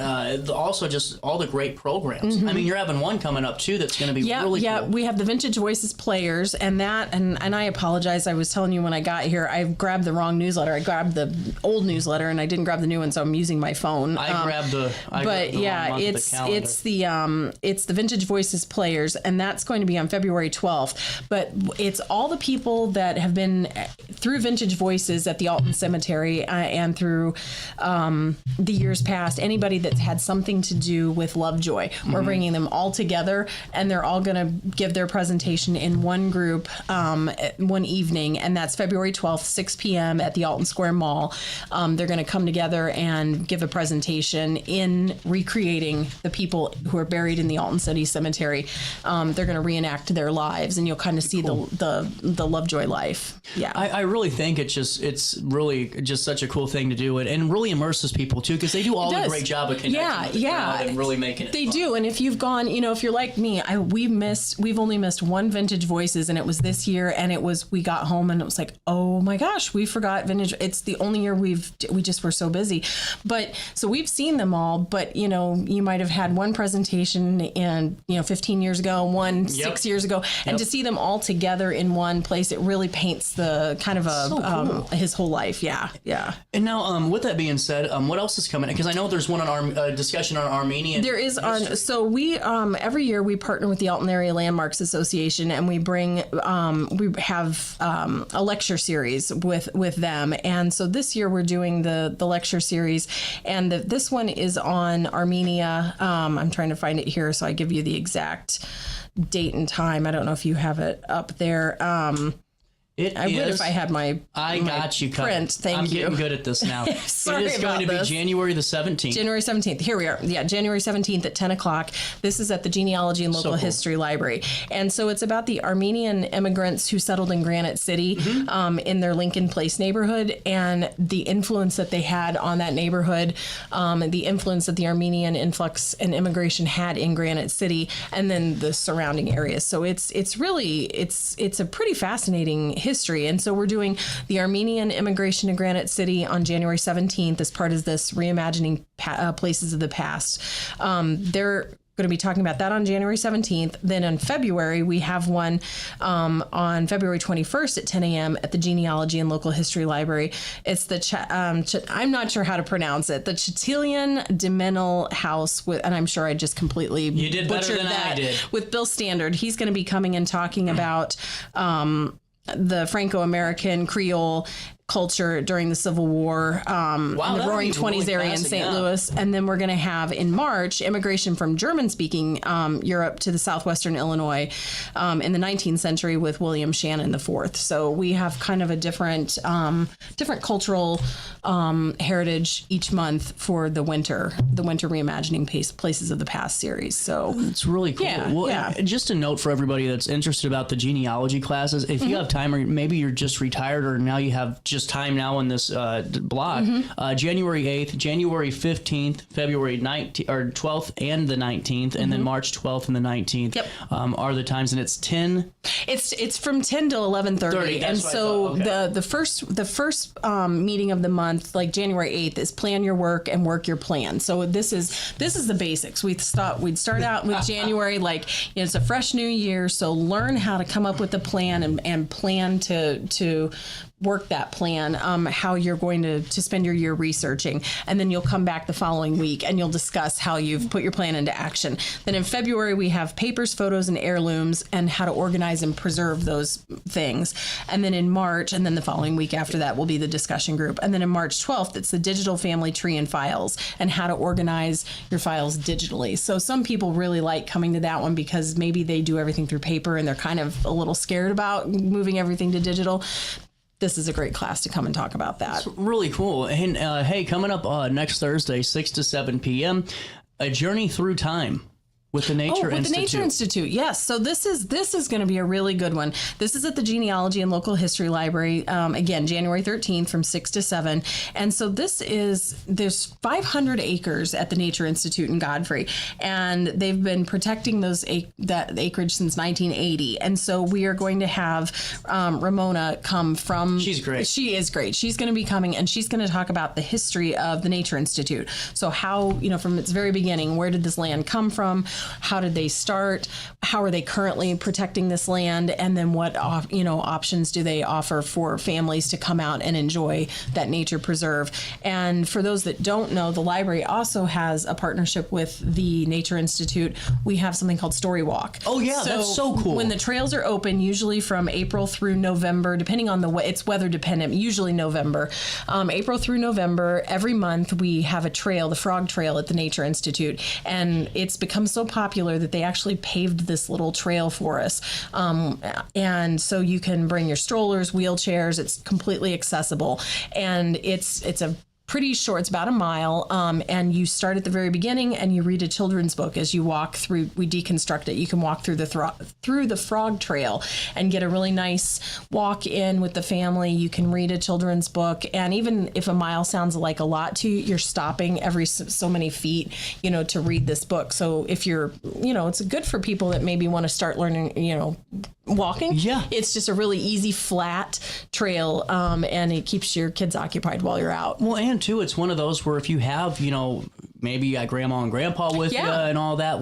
also just all the great programs. I mean, you're having one coming up too that's going to be really cool. We have the Vintage Voices Players, and that, and I apologize. I was telling you when I got here, I grabbed the wrong newsletter. I grabbed the old newsletter and I didn't grab the new one, so I'm using my phone. I grabbed the it's the Vintage Voices Players, and that's going to be on February 12th. But it's all the people that have been through Vintage Voices at the Alton Cemetery and through the years past, anybody that's had something to do with Lovejoy. We're bringing them all together, and they're all going to give their presentation in one group one evening, and that's February 12th, 6 p.m. at the Alton Square Mall. They're going to come together and give a presentation in recreating the people who are buried in the Alton City Cemetery. They're going to reenact their lives, and you'll kind of see the Lovejoy life. Yeah, I really think it's really just such a cool thing to do, and really immerses people too, because they do all a great job of connecting with the crowd and really making it They fun. do, and if you've gone, you know, if you're like me, we've only missed one Vintage Voices, and it was this year, and we got home and it was like, oh my gosh, we forgot Vintage. It's the only year we just were so busy, but so we've seen them all, but you know, you might have had one presentation and 15 years ago, one 6 years ago, and to see them all together in one place, it really paints the kind of his whole life. Yeah. And now, with that being said, what else is coming? Because I know there's one on discussion on Armenian. There is so we every year we partner with the Alton Area Landmarks Association, and we have a lecture series with them. And so this year we're doing the lecture series, and this one is on Armenia. I'm trying to find it here so I give you the exact date and time. I don't know if you have it up there. I would if I had my got you covered. Print. Thank I'm you. getting good at this now. Sorry it is about going to this. be January the 17th. January 17th. Here we are. Yeah, January 17th at 10 o'clock. This is at the Genealogy and Local History Library. And so it's about the Armenian immigrants who settled in Granite City in their Lincoln Place neighborhood, and the influence that they had on that neighborhood, the influence that the Armenian influx and immigration had in Granite City, and then the surrounding areas. So it's a pretty fascinating history. And so we're doing the Armenian immigration to Granite City on January 17th as part of this reimagining places of the past. They're going to be talking about that on January 17th. Then in February, we have one on February 21st at 10 a.m. at the Genealogy and Local History Library. It's the, I'm not sure how to pronounce it, the Chatilian Dimenal House, and I'm sure I just completely butchered that. I did. With Bill Standard. He's going to be coming and talking about the Franco-American Creole culture during the Civil War, in the Roaring Twenties area in St. Louis. And then we're going to have in March immigration from German-speaking Europe to the southwestern Illinois in the 19th century with William Shannon IV. So we have kind of a different cultural heritage each month for the winter reimagining places of the past series. So it's really cool. And just a note for everybody that's interested about the genealogy classes, if you have time, or maybe you're just retired, or now you have just time now in this block, January 8th, January 15th, February 19th or 12th and the 19th, and then March 12th and the 19th are the times, and it's 10. It's from 10 to 11:30, and so the first meeting of the month, like January 8th, is plan your work and work your plan. So this is the basics. We'd start out with January, it's a fresh new year, so learn how to come up with a plan and plan to work that plan, how you're going to spend your year researching, and then you'll come back the following week and you'll discuss how you've put your plan into action. Then in February we have papers, photos, and heirlooms, and how to organize and preserve those things. And then in March, and then the following week after that will be the discussion group. And then in March 12th, it's the digital family tree and files, and how to organize your files digitally. So some people really like coming to that one because maybe they do everything through paper and they're kind of a little scared about moving everything to digital. This is a great class to come and talk about that. It's really cool. And hey, coming up next Thursday, 6 to 7 p.m., A Journey Through Time. With the Nature Institute. With the Nature Institute, yes. So this is going to be a really good one. This is at the Genealogy and Local History Library, again, January 13th from 6 to 7. And so there's 500 acres at the Nature Institute in Godfrey, and they've been protecting that acreage since 1980. And so we are going to have Ramona come from... She's great. She is great. She's going to be coming, and she's going to talk about the history of the Nature Institute. So how, from its very beginning, where did this land come from? How did they start? How are they currently protecting this land? And then what options do they offer for families to come out and enjoy that nature preserve? And for those that don't know, the library also has a partnership with the Nature Institute. We have something called Story Walk. Oh yeah, that's so cool. When the trails are open, usually from April through November, depending on it's weather dependent, usually November. April through November, every month we have a trail, the Frog Trail at the Nature Institute. And it's become so popular that they actually paved this little trail for us. And so you can bring your strollers, wheelchairs. It's completely accessible. And it's a pretty short. It's about a mile. And you start at the very beginning and you read a children's book as you walk through. We deconstruct it. You can walk through the Frog Trail and get a really nice walk in with the family. You can read a children's book. And even if a mile sounds like a lot to you, you're stopping every so many feet, to read this book. So if you're, it's good for people that maybe want to start learning, walking. Yeah. It's just a really easy, flat trail. And it keeps your kids occupied while you're out. Well, and too, it's one of those where if you have, maybe you got grandma and grandpa with you and all that,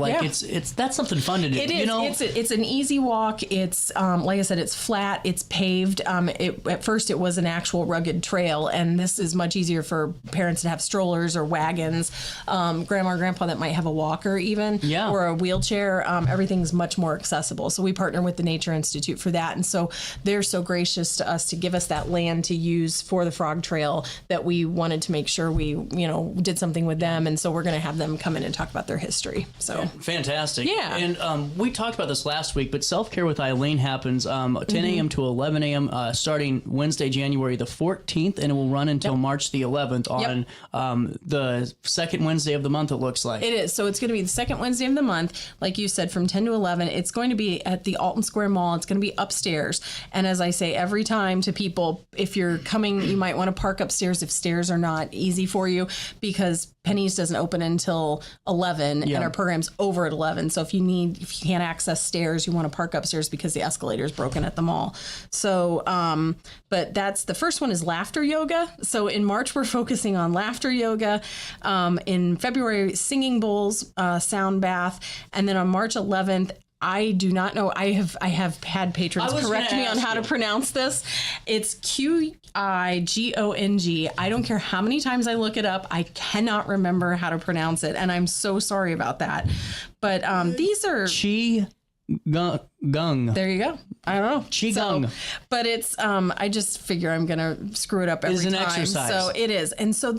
that's something fun to do. It is. It's an easy walk. It's like I said, it's flat. It's paved. At first, it was an actual rugged trail, and this is much easier for parents that have strollers or wagons, grandma or grandpa that might have a walker even, or a wheelchair. Everything's much more accessible. So we partner with the Nature Institute for that, and so they're so gracious to us to give us that land to use for the Frog Trail that we wanted to make sure we did something with them, and so we're going to have them come in and talk about their history. So fantastic. Yeah. And we talked about this last week, but Self-Care with Eileen happens 10 a.m. to 11 a.m. Starting Wednesday, January the 14th, and it will run until March the 11th on the second Wednesday of the month, it looks like. It is. So it's going to be the second Wednesday of the month, like you said, from 10 to 11. It's going to be at the Alton Square Mall. It's going to be upstairs. And as I say every time to people, if you're coming, you might want to park upstairs if stairs are not easy for you, because Penny's doesn't open until 11 and our program's over at 11. So if you can't access stairs, you want to park upstairs because the escalator is broken at the mall. So, but that's the first one is laughter yoga. So in March, we're focusing on laughter yoga. In February, singing bowls, sound bath. And then on March 11th, I do not know. I have had patrons correct me on how to pronounce this. It's Qigong. I don't care how many times I look it up. I cannot remember how to pronounce it, and I'm so sorry about that. But these are Qigong. There you go. I don't know. Qigong. But it's, I just figure I'm going to screw it up every time. It's an exercise. So it is. And so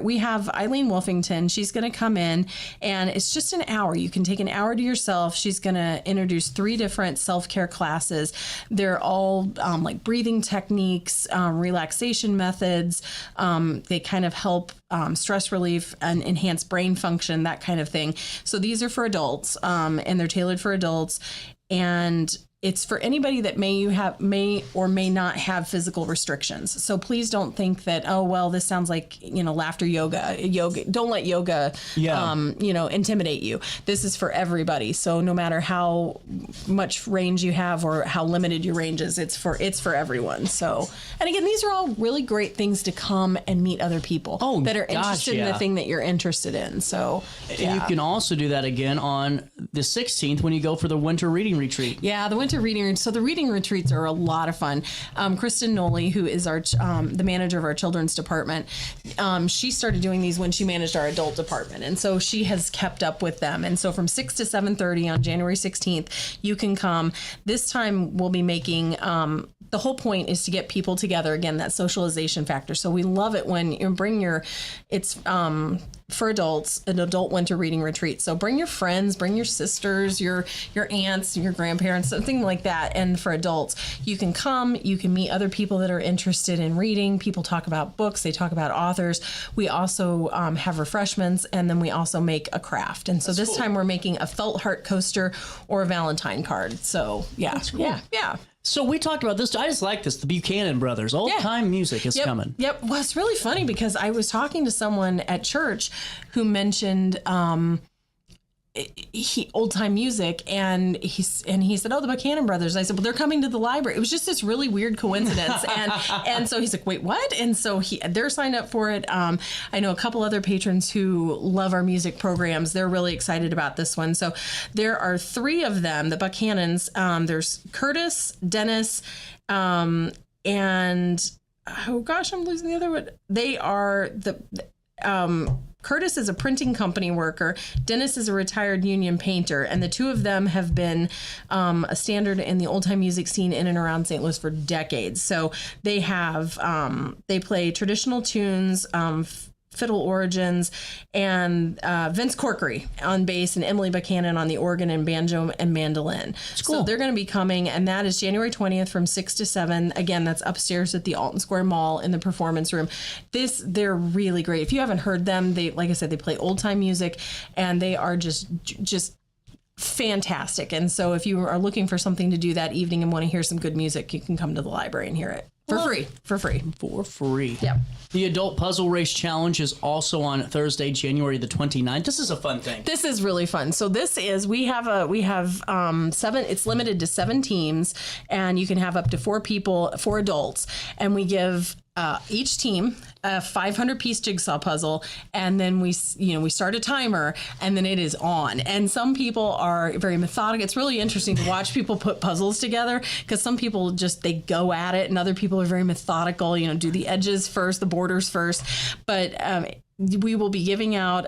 we have Eileen Wolfington. She's going to come in, and it's just an hour. You can take an hour to yourself. She's going to introduce 3 different self-care classes. They're all like breathing techniques, relaxation methods. They kind of help stress relief and enhance brain function, that kind of thing. So these are for adults, and they're tailored for adults. And it's for anybody that may or may not have physical restrictions. So please don't think that, oh, well, this sounds like, laughter yoga. Don't let yoga, intimidate you. This is for everybody. So no matter how much range you have or how limited your range is, it's for everyone. So, and again, these are all really great things to come and meet other people that are interested in the thing that you're interested in. So, and you can also do that again on the 16th when you go for the winter reading retreat. Yeah, the winter reading. So the reading retreats are a lot of fun. Kristen Noley, who is our the manager of our children's department, she started doing these when she managed our adult department, and so she has kept up with them. And so from 6 to 7:30 on January 16th, you can come. This time we'll be making the whole point is to get people together. Again, that socialization factor. So we love it when you bring it's for adults, an adult winter reading retreat. So bring your friends, bring your sisters, your aunts, your grandparents, something like that. And for adults, you can come, you can meet other people that are interested in reading. People talk about books, they talk about authors. We also have refreshments, and then we also make a craft. And so this time we're making a felt heart coaster or a Valentine card. So yeah, yeah. So we talked about this. I just like this. The Buchanan brothers. Old time music is coming. Yep. Well, it's really funny because I was talking to someone at church who mentioned old time music, and he said, "Oh, the Buchanan brothers." I said, "Well, they're coming to the library." It was just this really weird coincidence, and so he's like, "Wait, what?" And so they're signed up for it. I know a couple other patrons who love our music programs. They're really excited about this one. So there are 3 of them, the Buchanans. There's Curtis, Dennis, and oh gosh, I'm losing the other one. They are Curtis is a printing company worker. Dennis is a retired union painter. And the 2 of them have been a standard in the old time music scene in and around St. Louis for decades. So they have, they play traditional tunes, fiddle origins, and Vince Corkery on bass, and Emily Buchanan on the organ and banjo and mandolin. Cool. So they're going to be coming, and that is January 20th from 6 to 7. Again, that's upstairs at the Alton Square Mall in the performance room. They're really great. If you haven't heard them, like I said, they play old time music, and they are just fantastic. And so if you are looking for something to do that evening and want to hear some good music, you can come to the library and hear it. For free. Yep. The Adult Puzzle Race Challenge is also on Thursday, January the 29th. This is a fun thing. This is really fun. So we have 7, it's limited to 7 teams, and you can have up to 4 people, 4 adults, and we give each team a 500-piece jigsaw puzzle, and then we start a timer, and then it is on. And some people are very methodical. It's really interesting to watch people put puzzles together, because some people they go at it, and other people are very methodical. Do the edges first, the borders first. But we will be giving out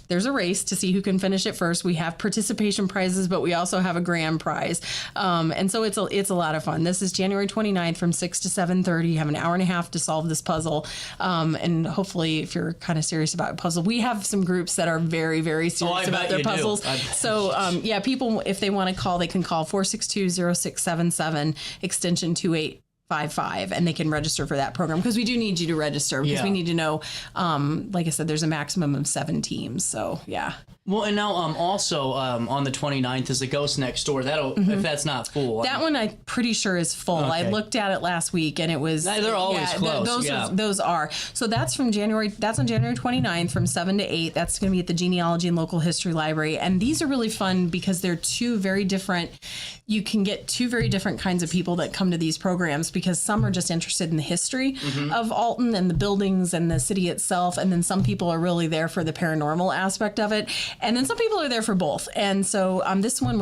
there's a race to see who can finish it first. We have participation prizes, but we also have a grand prize, and so it's a lot of fun. This is January 29th from 6 to 7:30. You have an hour and a half to solve this puzzle, and hopefully, if you're kind of serious about puzzle, we have some groups that are very, very serious about their puzzles. So people, if they want to call, they can call 462-0677 extension 2855, and they can register for that program, because we do need you to register, because we need to know, like I said, there's a maximum of 7 teams. So yeah. Well, and now also on the 29th is the Ghost Next Door. That'll if that's not full. That one I'm pretty sure is full. Okay. I looked at it last week, and it was. They're always close. Those are. So that's on January 29th from 7 to 8. That's going to be at the Genealogy and Local History Library. And these are really fun because they're 2 very different. You can get 2 very different kinds of people that come to these programs, because some are just interested in the history of Alton and the buildings and the city itself. And then some people are really there for the paranormal aspect of it. And then some people are there for both. And so this one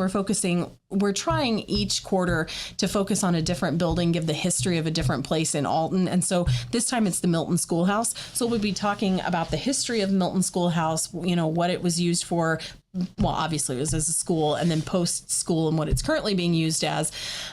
we're trying each quarter to focus on a different building, give the history of a different place in Alton. And so this time it's the Milton Schoolhouse. So we'll be talking about the history of Milton Schoolhouse, what it was used for. Well, obviously it was as a school, and then post school and what it's currently being used as.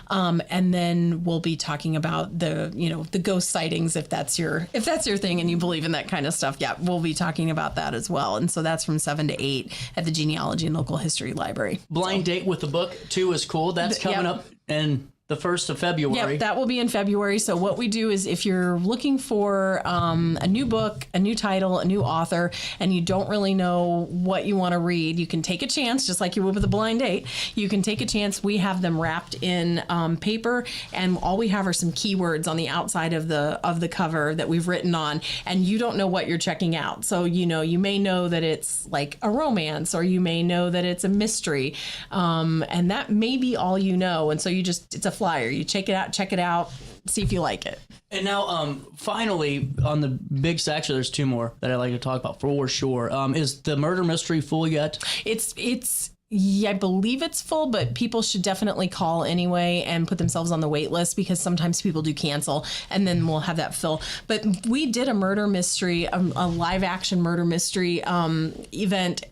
And then we'll be talking about the ghost sightings, if that's your thing and you believe in that kind of stuff. Yeah, we'll be talking about that as well. And so that's from 7 to 8 at the Genealogy and Local History Library. Blind date with the book too is cool. That's coming up, and the 1st of February. Yep, that will be in February. So what we do is, if you're looking for a new book, a new title, a new author, and you don't really know what you want to read, you can take a chance, just like you would with a blind date. You can take a chance. We have them wrapped in paper, and all we have are some keywords on the outside of the cover that we've written on, and you don't know what you're checking out. So you may know that it's like a romance, or you may know that it's a mystery, and that may be all you know. And so it's a flyer. You check it out, see if you like it. And now, finally, on the big section, there's 2 more that I'd like to talk about for sure. Is the murder mystery full yet? It's Yeah, I believe it's full, but people should definitely call anyway and put themselves on the wait list because sometimes people do cancel and then we'll have that fill. But we did a murder mystery, a live action murder mystery event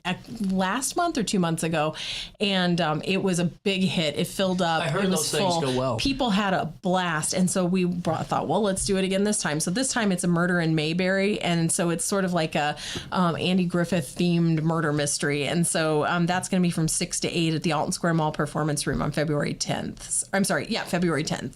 last month or 2 months ago. And it was a big hit. It filled up. I heard it was those things full. go well. People had a blast. And so we thought, well, let's do it again this time. So this time it's a murder in Mayberry. And so it's sort of like a Andy Griffith themed murder mystery. And so that's going to be from 6 to 8 at the Alton Square Mall Performance Room on February 10th. February 10th.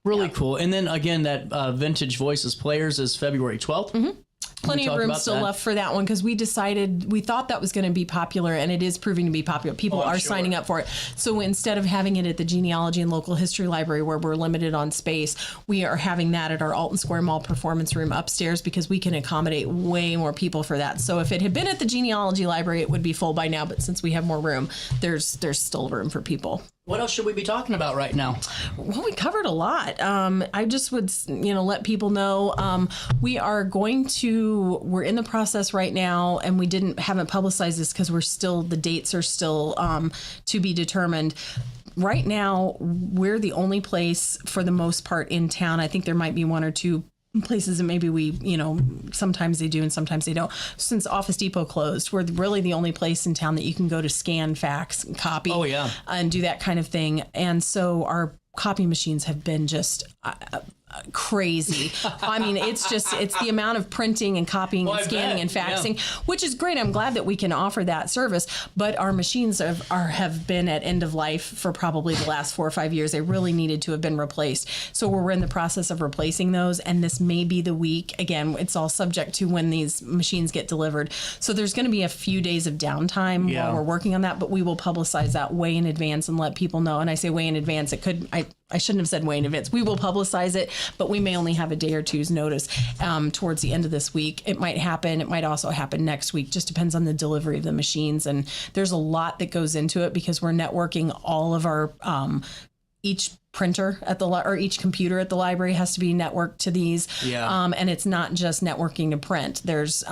Really cool. And then again, that Vintage Voices Players is February 12th. Mm-hmm. Plenty of room still left for that one because we thought that was going to be popular, and it is proving to be popular. People are signing up for it. So instead of having it at the Genealogy and Local History Library where we're limited on space, we are having that at our Alton Square Mall Performance Room upstairs because we can accommodate way more people for that. So if it had been at the Genealogy Library, it would be full by now, but since we have more room, there's still room for people. What else should we be talking about right now? Well, we covered a lot. I just would, let people know we're in the process right now, and we haven't publicized this because the dates are still to be determined. Right now, we're the only place for the most part in town. I think there might be one or two places that maybe we, sometimes they do and sometimes they don't. Since Office Depot closed, we're really the only place in town that you can go to scan, fax, copy, and do that kind of thing. And so our copy machines have been just crazy. I mean, it's the amount of printing and copying and scanning and faxing, which is great. I'm glad that we can offer that service, but our machines have been at end of life for probably the last 4 or 5 years. They really needed to have been replaced. So we're in the process of replacing those, and this may be the week. Again, it's all subject to when these machines get delivered. So there's going to be a few days of downtime while we're working on that, but we will publicize that way in advance and let people know. And I say way in advance. I shouldn't have said way in advance. We will publicize it, but we may only have a day or two's notice towards the end of this week. It might happen. It might also happen next week. Just depends on the delivery of the machines. And there's a lot that goes into it because we're networking all of our each printer at or each computer at the library has to be networked to these. And it's not just networking to print. There's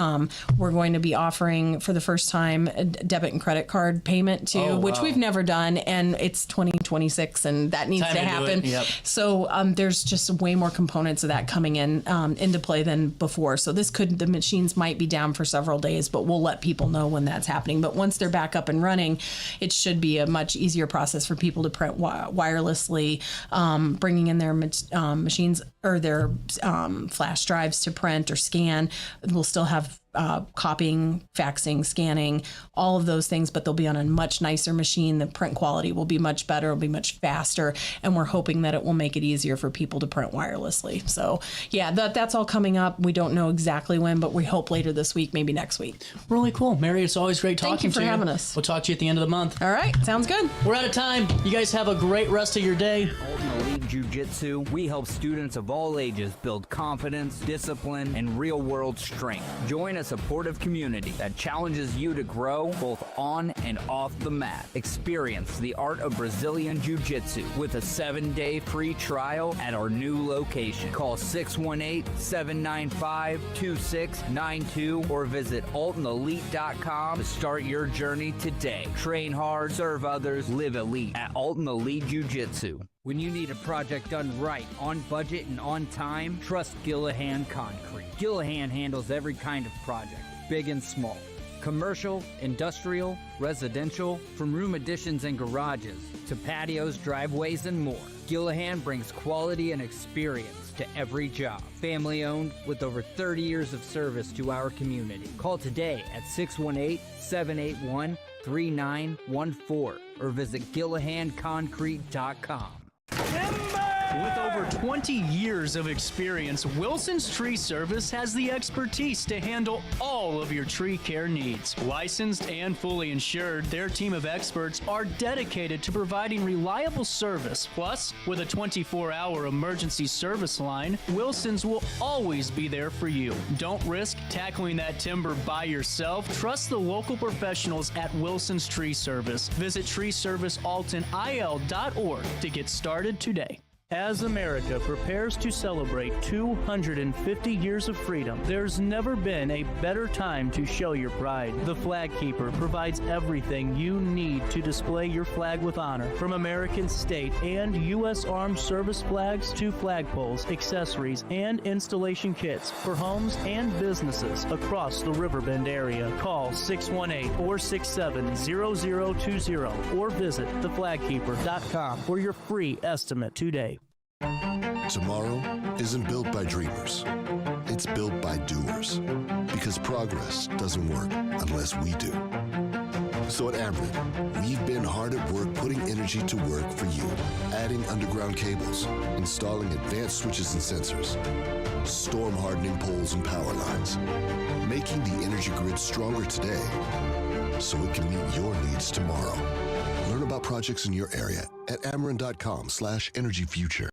we're going to be offering for the first time a debit and credit card payment too, which we've never done, and it's 2026 and that needs to happen. So there's just way more components of that coming in into play than before. So the machines might be down for several days, but we'll let people know when that's happening. But once they're back up and running, it should be a much easier process for people to print wirelessly. Bringing in their machines or their flash drives to print or scan. We'll still have copying, faxing, scanning, all of those things, but they'll be on a much nicer machine. The print quality will be much better, it'll be much faster, and we're hoping that it will make it easier for people to print wirelessly. So that's all coming up. We don't know exactly when, but we hope later this week, maybe next week. Really cool. Mary, it's always great talking to you. Thank you for having us. We'll talk to you at the end of the month. All right, sounds good. We're out of time. You guys have a great rest of your day. Alton Elite Jiu-Jitsu, we help students of all ages build confidence, discipline, and real-world strength. Join a supportive community that challenges you to grow both on and off the mat. Experience the art of Brazilian Jiu-Jitsu with a 7-day free trial at our new location. Call 618-795-2692 or visit AltonElite.com to start your journey today. Train hard, serve others, live elite at Alton Elite Jiu-Jitsu. When you need a project done right, on budget and on time, trust Gillahan Concrete. Gillahan handles every kind of project, big and small. Commercial, industrial, residential, from room additions and garages to patios, driveways, and more. Gillahan brings quality and experience to every job. Family owned with over 30 years of service to our community. Call today at 618-781-3914 or visit GillahanConcrete.com. With over 20 years of experience, Wilson's Tree Service has the expertise to handle all of your tree care needs. Licensed and fully insured, their team of experts are dedicated to providing reliable service. Plus, with a 24-hour emergency service line, Wilson's will always be there for you. Don't risk tackling that timber by yourself. Trust the local professionals at Wilson's Tree Service. Visit treeservicealtonil.org to get started today. As America prepares to celebrate 250 years of freedom, there's never been a better time to show your pride. The Flag Keeper provides everything you need to display your flag with honor, from American state and U.S. Armed Service flags to flagpoles, accessories, and installation kits for homes and businesses across the Riverbend area. Call 618-467-0020 or visit theflagkeeper.com for your free estimate today. Tomorrow isn't built by dreamers. It's built by doers. Because progress doesn't work unless we do. So at Ameren, we've been hard at work putting energy to work for you. Adding underground cables, installing advanced switches and sensors, storm hardening poles and power lines, making the energy grid stronger today so it can meet your needs tomorrow. Learn about projects in your area at Ameren.com/energyfuture.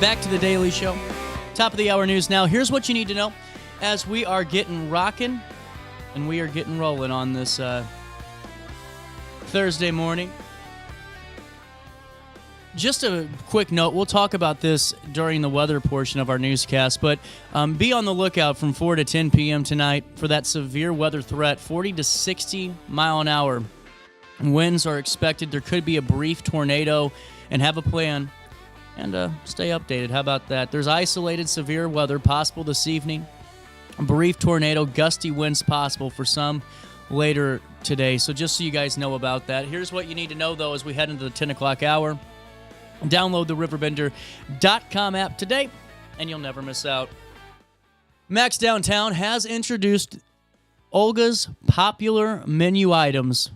Back to the Daily Show. Top of the hour news now. Here's what you need to know as we are getting rocking and we are getting rolling on this Thursday morning. Just a quick note, we'll talk about this during the weather portion of our newscast, but be on the lookout from 4 to 10 p.m. tonight for that severe weather threat. 40 to 60 mile an hour winds are expected. There could be a brief tornado, and have a plan and stay updated. How about that? There's isolated severe weather possible this evening. A brief tornado, gusty winds possible for some later today. So just so you guys know about that. Here's what you need to know, though, as we head into the 10 o'clock hour. Download the RiverBender.com app today, and you'll never miss out. Max Downtown has introduced Olga's popular menu items.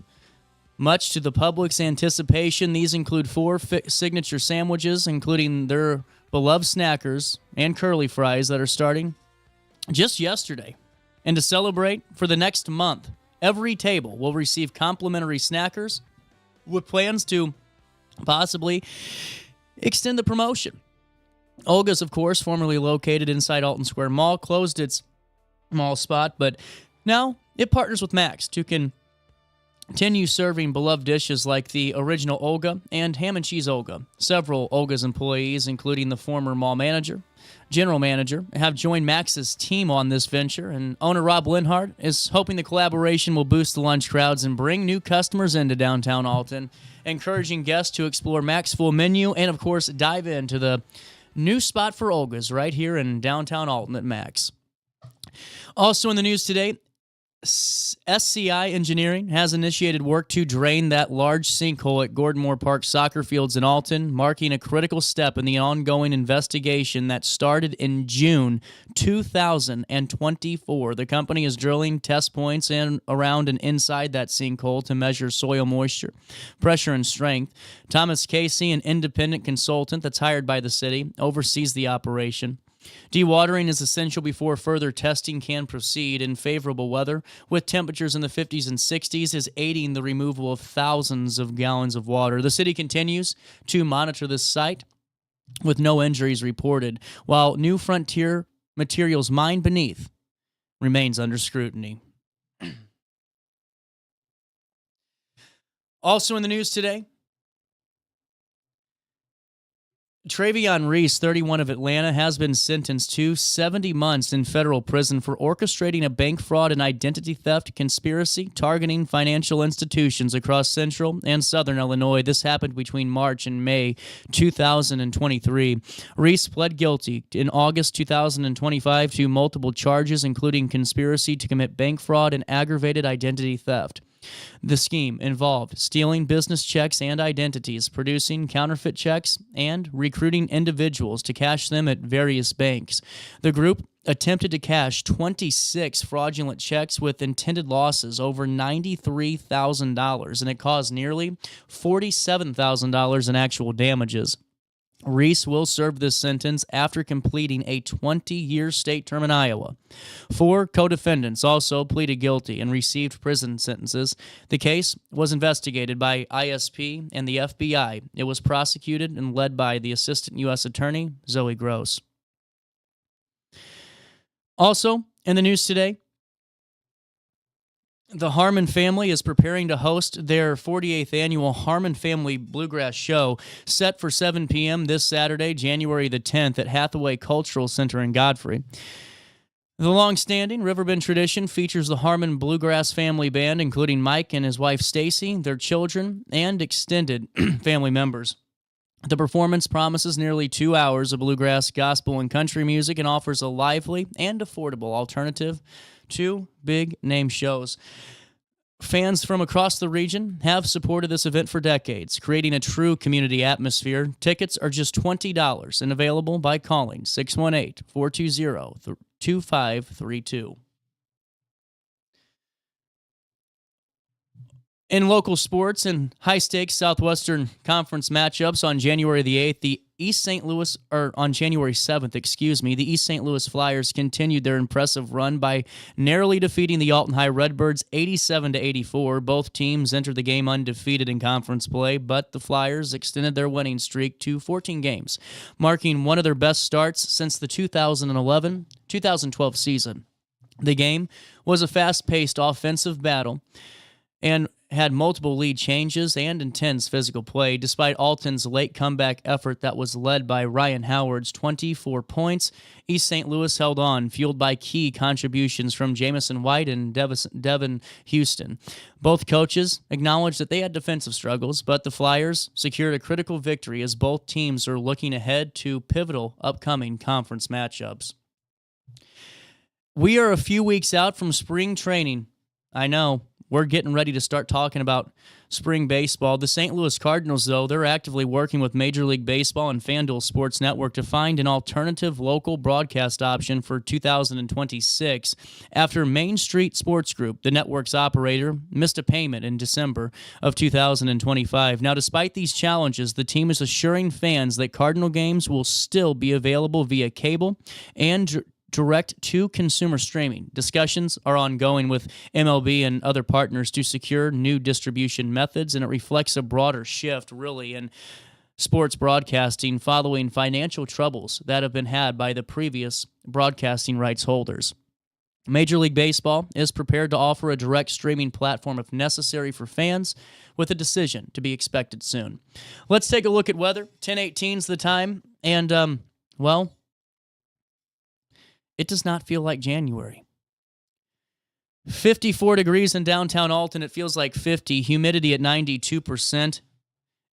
Much to the public's anticipation, these include 4 signature sandwiches, including their beloved snackers and curly fries that are starting just yesterday. And to celebrate, for the next month, every table will receive complimentary snackers with plans to possibly extend the promotion. Olga's, of course, formerly located inside Alton Square Mall, closed its mall spot, but now it partners with Max to continue serving beloved dishes like the original Olga and ham and cheese Olga. Several Olga's employees, including the former mall manager, general manager, have joined Max's team on this venture, and owner Rob Linhart is hoping the collaboration will boost the lunch crowds and bring new customers into downtown Alton, encouraging guests to explore Max's full menu and, of course, dive into the new spot for Olga's right here in downtown Alton at Max. Also in the news today, SCI Engineering has initiated work to drain that large sinkhole at Gordon Moore Park soccer fields in Alton, marking a critical step in the ongoing investigation that started in June 2024. The company is drilling test points in, around, and inside that sinkhole to measure soil moisture, pressure, and strength. Thomas Casey, an independent consultant that's hired by the city, oversees the operation. Dewatering is essential before further testing can proceed, and favorable weather, with temperatures in the 50s and 60s, is aiding the removal of thousands of gallons of water. The city continues to monitor this site with no injuries reported, while new frontier materials mined beneath remains under scrutiny. Also in the news today, Travion Reese, 31 of Atlanta, has been sentenced to 70 months in federal prison for orchestrating a bank fraud and identity theft conspiracy targeting financial institutions across central and southern Illinois. This happened between March and May 2023. Reese pled guilty in August 2025 to multiple charges, including conspiracy to commit bank fraud and aggravated identity theft. The scheme involved stealing business checks and identities, producing counterfeit checks, and recruiting individuals to cash them at various banks. The group attempted to cash 26 fraudulent checks with intended losses over $93,000, and it caused nearly $47,000 in actual damages. Reese will serve this sentence after completing a 20-year state term in Iowa. 4 co-defendants also pleaded guilty and received prison sentences. The case was investigated by ISP and the FBI. It was prosecuted and led by the Assistant U.S. Attorney, Zoe Gross. Also, in the news today, the Harmon family is preparing to host their 48th annual Harmon Family Bluegrass Show, set for 7 p.m. this Saturday, January the 10th, at Hathaway Cultural Center in Godfrey. The long-standing Riverbend tradition features the Harmon Bluegrass Family Band, including Mike and his wife Stacy, their children, and extended family members. The performance promises nearly 2 hours of bluegrass, gospel, and country music and offers a lively and affordable alternative to big-name shows. Fans from across the region have supported this event for decades, creating a true community atmosphere. Tickets are just $20 and available by calling 618-420-2532. In local sports and high-stakes Southwestern Conference matchups on January the 8th, the on January 7th, the East St. Louis Flyers continued their impressive run by narrowly defeating the Alton High Redbirds 87-84. Both teams entered the game undefeated in conference play, but the Flyers extended their winning streak to 14 games, marking one of their best starts since the 2011-2012 season. The game was a fast-paced offensive battle and had multiple lead changes and intense physical play, despite Alton's late comeback effort that was led by Ryan Howard's 24 points. East St. Louis held on, fueled by key contributions from Jamison White and Devin Houston. Both coaches acknowledged that they had defensive struggles, but the Flyers secured a critical victory as both teams are looking ahead to pivotal upcoming conference matchups. We are a few weeks out from spring training. I know. We're getting ready to start talking about spring baseball. The St. Louis Cardinals, though, they're actively working with Major League Baseball and FanDuel Sports Network to find an alternative local broadcast option for 2026 after Main Street Sports Group, the network's operator, missed a payment in December of 2025. Now, despite these challenges, the team is assuring fans that Cardinal games will still be available via cable and direct-to-consumer streaming. Discussions are ongoing with MLB and other partners to secure new distribution methods, and it reflects a broader shift, really, in sports broadcasting following financial troubles that have been had by the previous broadcasting rights holders. Major League Baseball is prepared to offer a direct streaming platform if necessary for fans, with a decision to be expected soon. Let's take a look at weather. 10:18 is the time, and, it does not feel like January. 54 degrees in downtown Alton. It feels like 50. Humidity at 92%.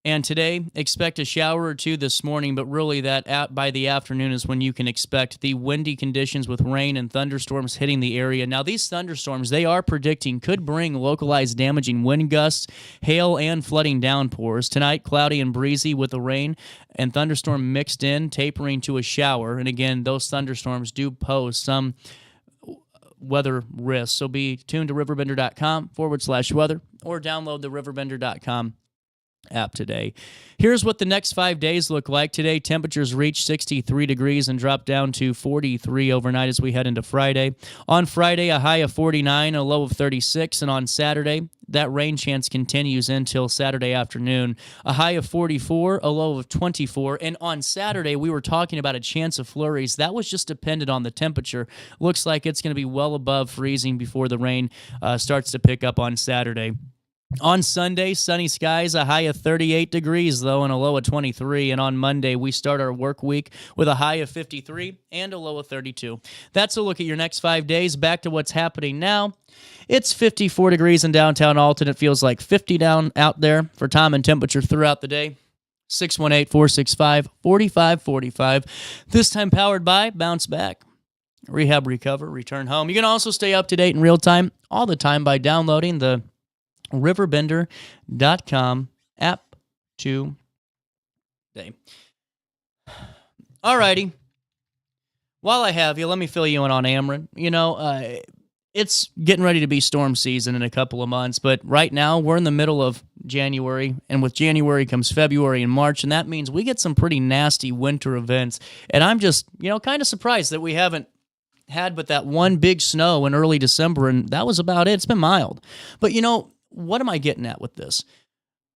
And today, expect a shower or two this morning, but really by the afternoon is when you can expect the windy conditions with rain and thunderstorms hitting the area. Now, these thunderstorms, they are predicting, could bring localized damaging wind gusts, hail, and flooding downpours. Tonight, cloudy and breezy with the rain and thunderstorm mixed in, tapering to a shower. And again, those thunderstorms do pose some weather risks. So be tuned to RiverBender.com/weather or download the RiverBender.com app today. Here's what the next 5 days look like. Today, temperatures reach 63 degrees and drop down to 43 overnight as we head into Friday. On Friday, a high of 49, a low of 36, and on Saturday, that rain chance continues until Saturday afternoon. A high of 44, a low of 24, and on Saturday, we were talking about a chance of flurries. That was just dependent on the temperature. Looks like it's going to be well above freezing before the rain starts to pick up on Saturday. On Sunday, sunny skies, a high of 38 degrees, though, and a low of 23. And on Monday, we start our work week with a high of 53 and a low of 32. That's a look at your next 5 days. Back to what's happening now. It's 54 degrees in downtown Alton. It feels like 50 down out there for time and temperature throughout the day. 618-465-4545. This time powered by Bounce Back. Rehab, recover, return home. You can also stay up to date in real time all the time by downloading the RiverBender.com app today. Alrighty. While I have you, let me fill you in on Ameren. It's getting ready to be storm season in a couple of months, but right now we're in the middle of January, and with January comes February and March, and that means we get some pretty nasty winter events. And I'm just, kind of surprised that we haven't had but that one big snow in early December, and that was about it. It's been mild. But what am I getting at with this?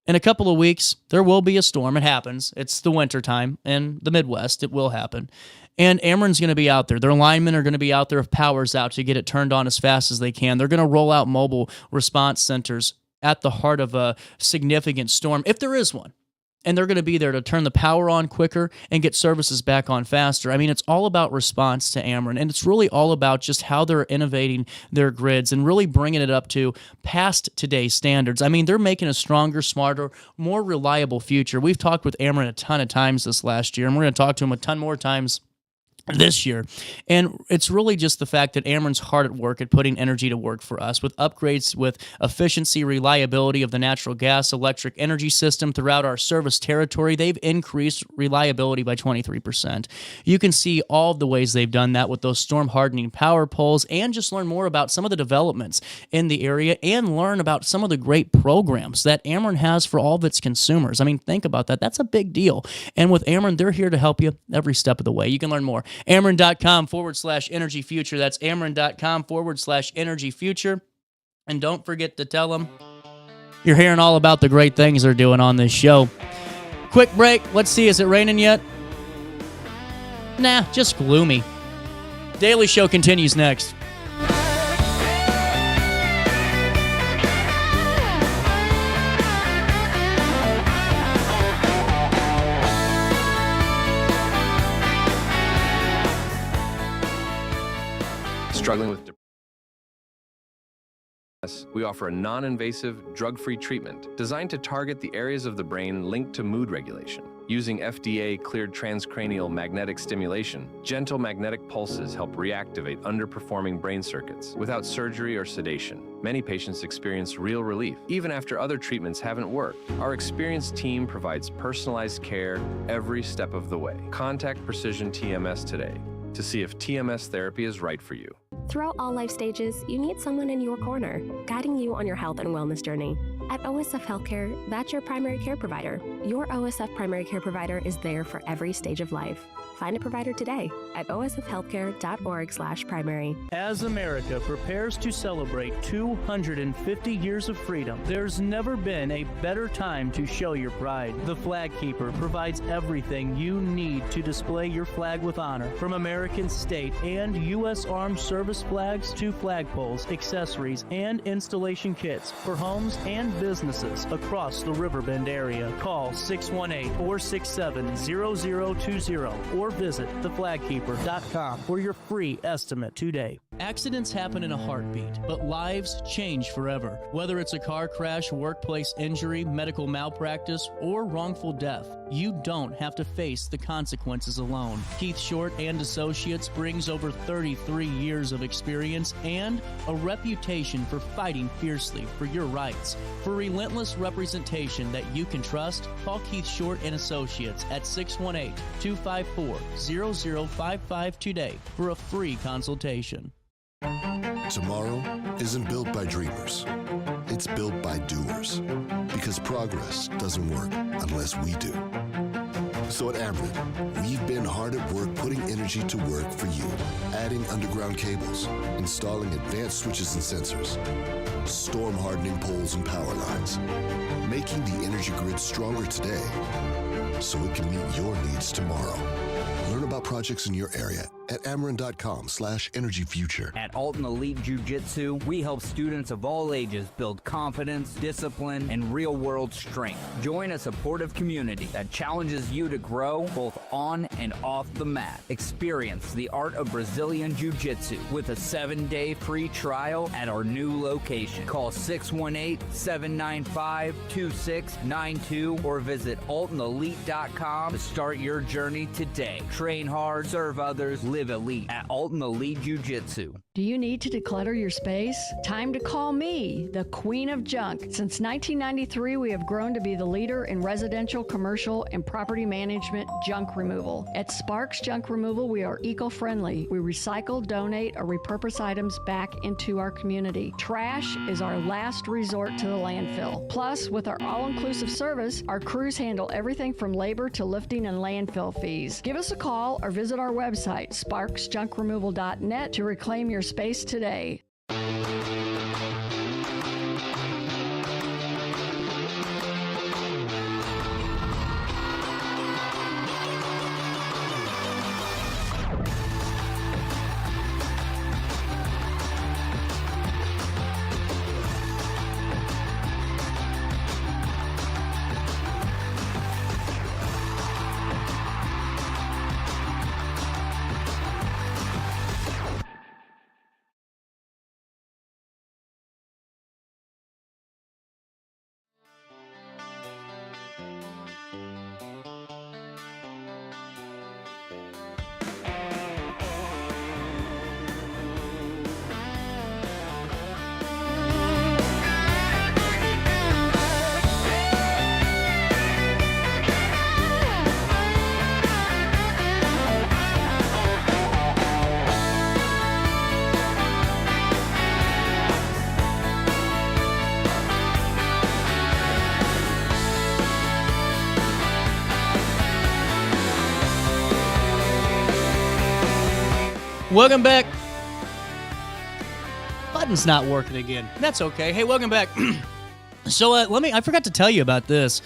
In a couple of weeks, there will be a storm. It happens. It's the winter time in the Midwest. It will happen. And Ameren's going to be out there. Their linemen are going to be out there if power's out to get it turned on as fast as they can. They're going to roll out mobile response centers at the heart of a significant storm, if there is one. And they're going to be there to turn the power on quicker and get services back on faster. I mean, it's all about response to Ameren, and it's really all about just how they're innovating their grids and really bringing it up to past today's standards. I mean, they're making a stronger, smarter, more reliable future. We've talked with Ameren a ton of times this last year, and we're going to talk to them a ton more times this year. And it's really just the fact that Ameren's hard at work at putting energy to work for us with upgrades with efficiency, reliability of the natural gas, electric energy system throughout our service territory. They've increased reliability by 23%. You can see all the ways they've done that with those storm hardening power poles, and just learn more about some of the developments in the area and learn about some of the great programs that Ameren has for all of its consumers. I mean, think about that. That's a big deal. And with Ameren, they're here to help you every step of the way. You can learn more. Ameren.com/energy future. That's Ameren.com/energy future. And don't forget to tell them you're hearing all about the great things they're doing on this show. Quick break. Let's see. Is it raining yet? Nah, just gloomy. Daily Show continues next. Struggling with depression, we offer a non-invasive, drug-free treatment designed to target the areas of the brain linked to mood regulation. Using FDA-cleared transcranial magnetic stimulation, gentle magnetic pulses help reactivate underperforming brain circuits without surgery or sedation. Many patients experience real relief, even after other treatments haven't worked. Our experienced team provides personalized care every step of the way. Contact Precision TMS today to see if TMS therapy is right for you. Throughout all life stages, you need someone in your corner, guiding you on your health and wellness journey. At OSF Healthcare, that's your primary care provider. Your OSF primary care provider is there for every stage of life. Find a provider today at osfhealthcare.org/primary. As America prepares to celebrate 250 years of freedom, there's never been a better time to show your pride. The Flag Keeper provides everything you need to display your flag with honor, from American state and U.S. Armed Service flags to flagpoles, accessories, and installation kits for homes and businesses across the Riverbend area. Call 618-467-0020 or visit theflagkeeper.com for your free estimate today. Accidents happen in a heartbeat, but lives change forever. Whether it's a car crash, workplace injury, medical malpractice, or wrongful death, you don't have to face the consequences alone. Keith Short and Associates brings over 33 years of experience and a reputation for fighting fiercely for your rights. For relentless representation that you can trust, call Keith Short and Associates at 618-254-0055 today for a free consultation. Tomorrow isn't built by dreamers. It's built by doers. Because progress doesn't work unless we do. So at Ameren, we've been hard at work putting energy to work for you. Adding underground cables, installing advanced switches and sensors, storm hardening poles and power lines, making the energy grid stronger today so it can meet your needs tomorrow. Learn about projects in your area at Ameren.com/energyfuture. At Alton Elite Jiu-Jitsu, we help students of all ages build confidence, discipline, and real-world strength. Join a supportive community that challenges you to grow both on and off the mat. Experience the art of Brazilian Jiu-Jitsu with a 7-day free trial at our new location. Call 618-795-2692 or visit altonelite.com to start your journey today. Train hard, serve others, live elite at Alton Elite Jiu-Jitsu. Do you need to declutter your space? Time to call me, the Queen of Junk. Since 1993, we have grown to be the leader in residential, commercial, and property management junk removal. At Sparks Junk Removal, we are eco-friendly. We recycle, donate, or repurpose items back into our community. Trash is our last resort to the landfill. Plus, with our all-inclusive service, our crews handle everything from labor to lifting and landfill fees. Give us a call or visit our website, sparksjunkremoval.net, to reclaim your space today. Welcome back. Button's not working again. That's okay. Hey, welcome back. So I forgot to tell you about this.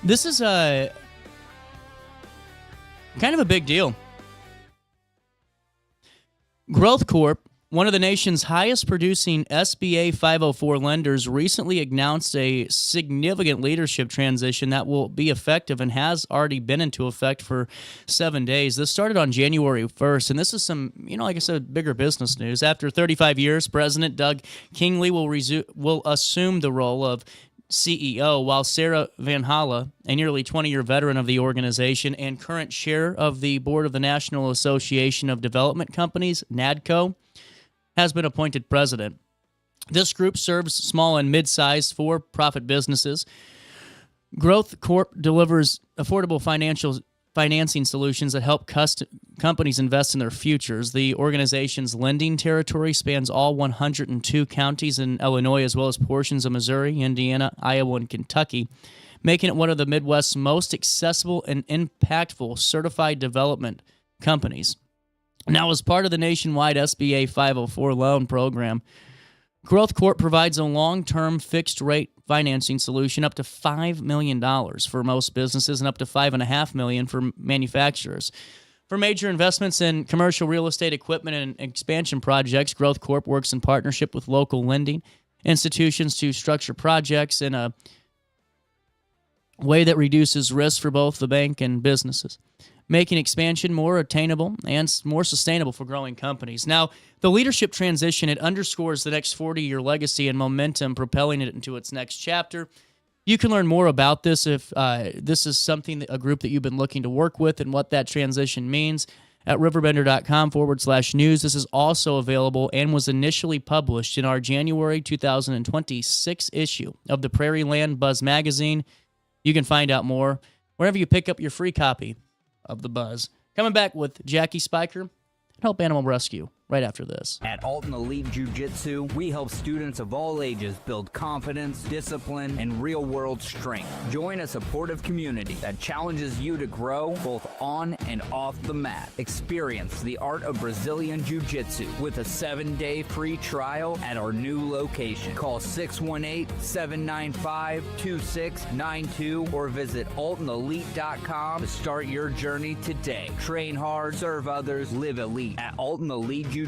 This is kind of a big deal. Growth Corp, one of the nation's highest producing SBA 504 lenders, recently announced a significant leadership transition that will be effective and has already been into effect for 7 days. This started on January 1st, and this is some, like I said, bigger business news. After 35 years, President Doug Kingley will assume the role of CEO, while Sarah Van Halle, a nearly 20-year veteran of the organization and current chair of the board of the National Association of Development Companies, NADCO, has been appointed president. This group serves small and mid-sized for-profit businesses. Growth Corp delivers affordable financing solutions that help companies invest in their futures. The organization's lending territory spans all 102 counties in Illinois, as well as portions of Missouri, Indiana, Iowa, and Kentucky, making it one of the Midwest's most accessible and impactful certified development companies. Now, as part of the nationwide SBA 504 loan program, Growth Corp provides a long-term fixed-rate financing solution up to $5 million for most businesses and up to $5.5 million for manufacturers. For major investments in commercial real estate equipment and expansion projects, Growth Corp works in partnership with local lending institutions to structure projects in a way that reduces risk for both the bank and businesses, making expansion more attainable and more sustainable for growing companies. Now, the leadership transition, it underscores the next 40-year legacy and momentum, propelling it into its next chapter. You can learn more about this if this is something, a group that you've been looking to work with and what that transition means at RiverBender.com/news. This is also available and was initially published in our January 2026 issue of the Prairie Land Buzz magazine. You can find out more wherever you pick up your free copy of the Buzz. Coming back with Jackie Spiker, Help Animal Rescue, right after this. At Alton Elite Jiu-Jitsu, we help students of all ages build confidence, discipline, and real-world strength. Join a supportive community that challenges you to grow both on and off the mat. Experience the art of Brazilian Jiu-Jitsu with a 7-day free trial at our new location. Call 618-795-2692 or visit altonelite.com to start your journey today. Train hard, serve others, live elite at Alton Elite Jiu-Jitsu.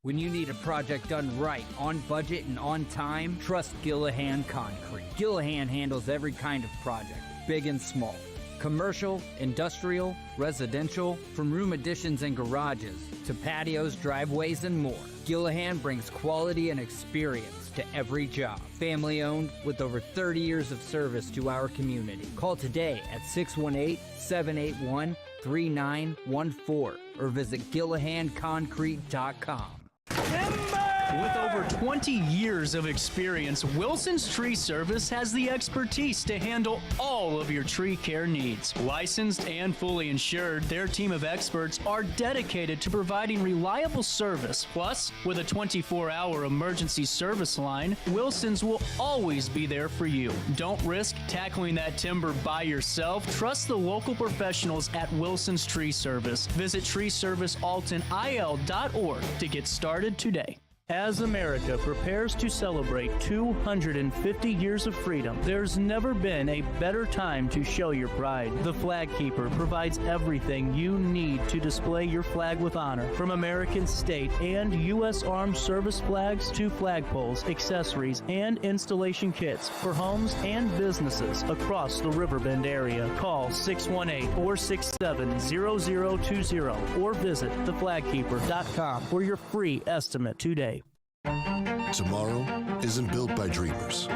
When you need a project done right, on budget and on time, trust Gillahan Concrete. Gillahan handles every kind of project, big and small. Commercial, industrial, residential, from room additions and garages to patios, driveways, and more. Gillahan brings quality and experience to every job. Family owned with over 30 years of service to our community. Call today at 618-781-3914 or visit GillahanConcrete.com. With over 20 years of experience, Wilson's Tree Service has the expertise to handle all of your tree care needs. Licensed and fully insured, their team of experts are dedicated to providing reliable service. Plus, with a 24-hour emergency service line, Wilson's will always be there for you. Don't risk tackling that timber by yourself. Trust the local professionals at Wilson's Tree Service. Visit treeservicealtonil.org to get started today. As America prepares to celebrate 250 years of freedom, there's never been a better time to show your pride. The Flag Keeper provides everything you need to display your flag with honor, from American state and U.S. Armed Service flags to flagpoles, accessories, and installation kits for homes and businesses across the Riverbend area. Call 618-467-0020 or visit theflagkeeper.com for your free estimate today. Tomorrow isn't built by dreamers.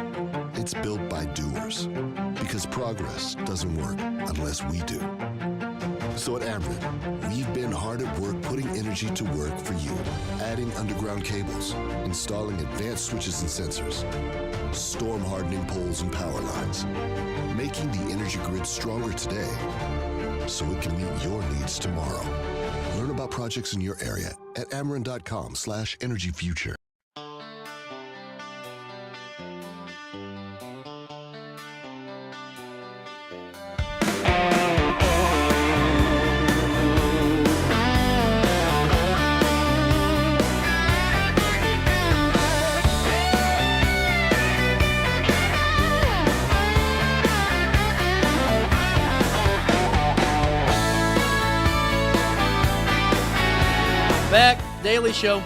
It's built by doers. Because progress doesn't work unless we do. So at Ameren, we've been hard at work putting energy to work for you. Adding underground cables, installing advanced switches and sensors, storm hardening poles and power lines, making the energy grid stronger today so it can meet your needs tomorrow. Learn about projects in your area at Ameren.com/energyfuture. Back, Daily Show.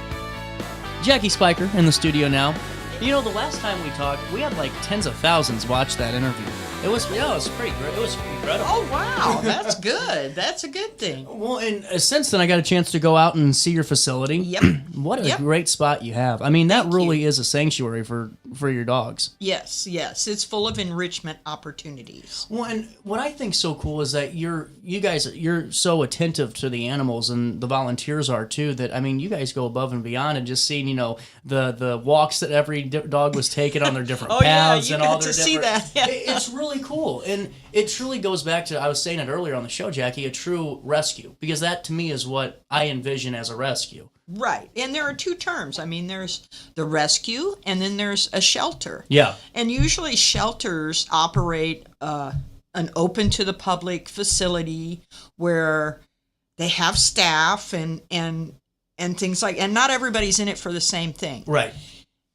Jackie Spiker in the studio now. You know, the last time we talked, we had like tens of thousands watch that interview. It was pretty great. It was incredible. Oh, wow. That's good. That's a good thing. Well, and since then, I got a chance to go out and see your facility. Yep. What a great spot you have. I mean, that really is a sanctuary for your dogs. Yes. It's full of enrichment opportunities. Well, and what I think so cool is that you guys are so attentive to the animals, and the volunteers are too, that, I mean, you guys go above and beyond, and just seeing, the walks that every dog was taking on their different paths and all their different... see that. Yeah. It's really cool. And it truly goes back to, I was saying it earlier on the show, Jackie, a true rescue, because that to me is what I envision as a rescue. Right. And there are two terms. I mean, there's the rescue and then there's a shelter. Yeah. And usually shelters operate an open to the public facility where they have staff and things like, and not everybody's in it for the same thing. Right.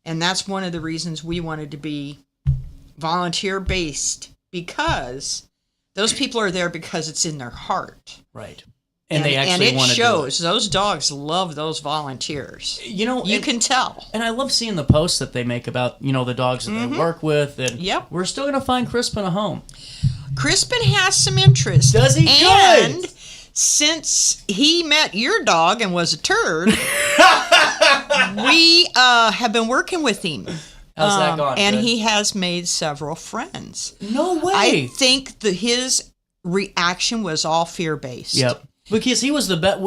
And that's one of the reasons we wanted to be volunteer based, because those people are there because it's in their heart. Right. And they actually want to do it. And it shows. Those dogs love those volunteers. You can tell. And I love seeing the posts that they make about, the dogs that they work with. And we're still going to find Crispin a home. Crispin has some interest. Does he? And good. Since he met your dog and was a turd, we have been working with him. How's that gone? And good? He has made several friends. No way. I think his reaction was all fear-based. Yep. Because he was the best.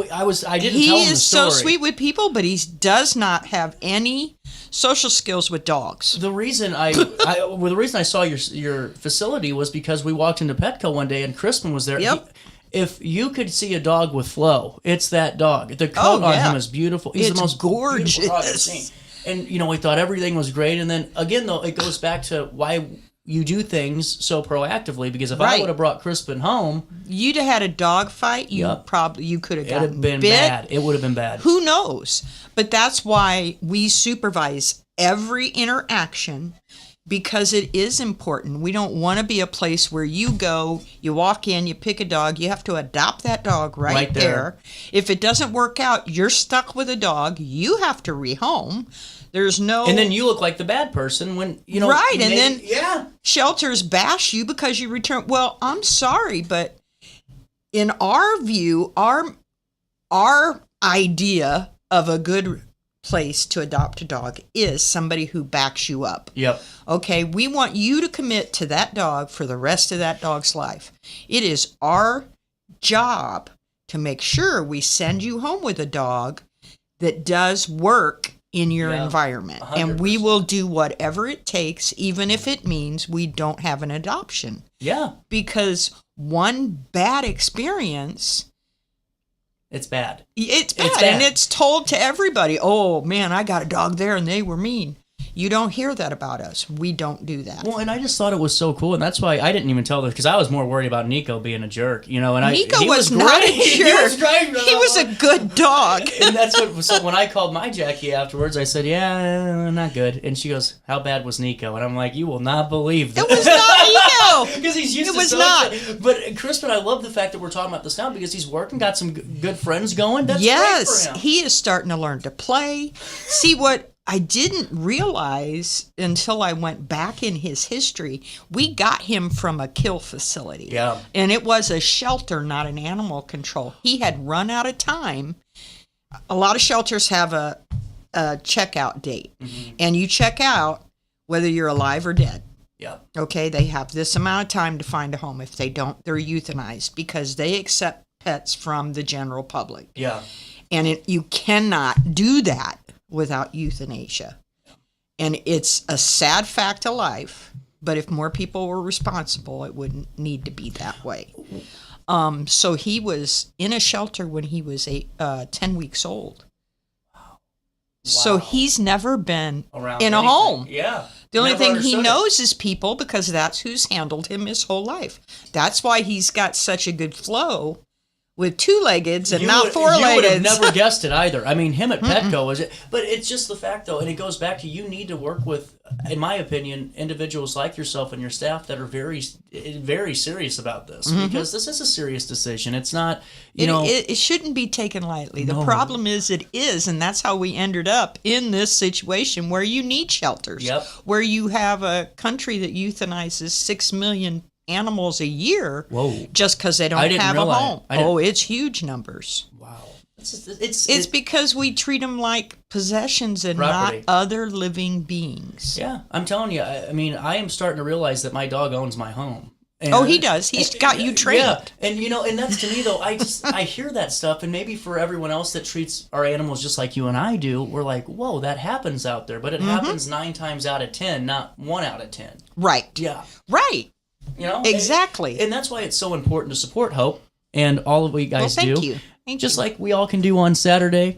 I didn't he tell him the story. He is so sweet with people, but he does not have any social skills with dogs. The reason the reason I saw your facility was because we walked into Petco one day and Crispin was there. Yep. If you could see a dog with flow, it's that dog. The coat on him is beautiful. He's the most gorgeous beautiful dog I've seen. And we thought everything was great. And then again, though, it goes back to why you do things so proactively, because if I would have brought Crispin home, you'd have had a dog fight. You could have gotten been bit. bad. It would have been bad. Who knows? But that's why we supervise every interaction, because it is important. We don't want to be a place where you go, you walk in, you pick a dog, you have to adopt that dog right there. If it doesn't work out, you're stuck with a dog. You have to rehome. There's no... And then you look like the bad person when, Right, and then shelters bash you because you return... Well, I'm sorry, but in our view, our idea of a good place to adopt a dog is somebody who backs you up. Yep. Okay, we want you to commit to that dog for the rest of that dog's life. It is our job to make sure we send you home with a dog that does work in your environment. 100%. And we will do whatever it takes, even if it means we don't have an adoption. Yeah. Because one bad experience, It's bad. it's bad. And it's told to everybody, oh man, I got a dog there and they were mean. You don't hear that about us. We don't do that. Well, and I just thought it was so cool, and that's why I didn't even tell them, because I was more worried about Nico being a jerk, you know. And Nico he was great. not a jerk. He was great. He was a good dog. And that's what. So when I called my Jackie afterwards, I said, "Yeah, not good." And she goes, "How bad was Nico?" And I'm like, "You will not believe that." It was not Nico. Because he's used It to was so not. much. But Crispin, I love the fact that we're talking about this now because he's working, got some good friends going. That's Yes, great for him. he is starting to learn to play. See, what I didn't realize until I went back in his history, we got him from a kill facility. Yeah. And it was a shelter, not an animal control. He had run out of time. A lot of shelters have a checkout date, and you check out whether you're alive or dead. Yeah. Okay, they have this amount of time to find a home. If they don't, they're euthanized because they accept pets from the general public. Yeah. And you cannot do that without euthanasia. And it's a sad fact of life, but if more people were responsible, it wouldn't need to be that way. So he was in a shelter when he was 10 weeks old. Wow. So he's never been Around in a anything. home. Yeah. The only Never thing he understood it. knows is people, because that's who's handled him his whole life. That's why he's got such a good flow with two-leggeds and not You would have four-leggeds. never guessed it either. I mean, him at Petco is it, but it's just the fact though, and it goes back to you need to work with, in my opinion, individuals like yourself and your staff that are very, very serious about this because this is a serious decision. It's not, you know, it shouldn't be taken lightly. The No. problem is it is, and that's how we ended up in this situation where you need shelters. Yep. Where you have a country that euthanizes 6 million animals a year. Whoa. Just because they I don't didn't have a realize- home. I didn't- Oh, it's huge numbers. wow, It's because we treat them like possessions and Property. not other living beings. yeah, I'm telling you. I mean, I am starting to realize that my dog owns my home. And, Oh, he does. He's got you trained. Yeah, and you know, and that's to me though. I hear that stuff, and maybe for everyone else that treats our animals just like you and I do, we're like, whoa, that happens out there, but it happens 9 times out of 10, not 1 out of 10. Right. Yeah, Right. you know Exactly. and that's why it's so important to support Hope and all of what you guys Well, thank do. you. Thank just you. like we all can do on Saturday,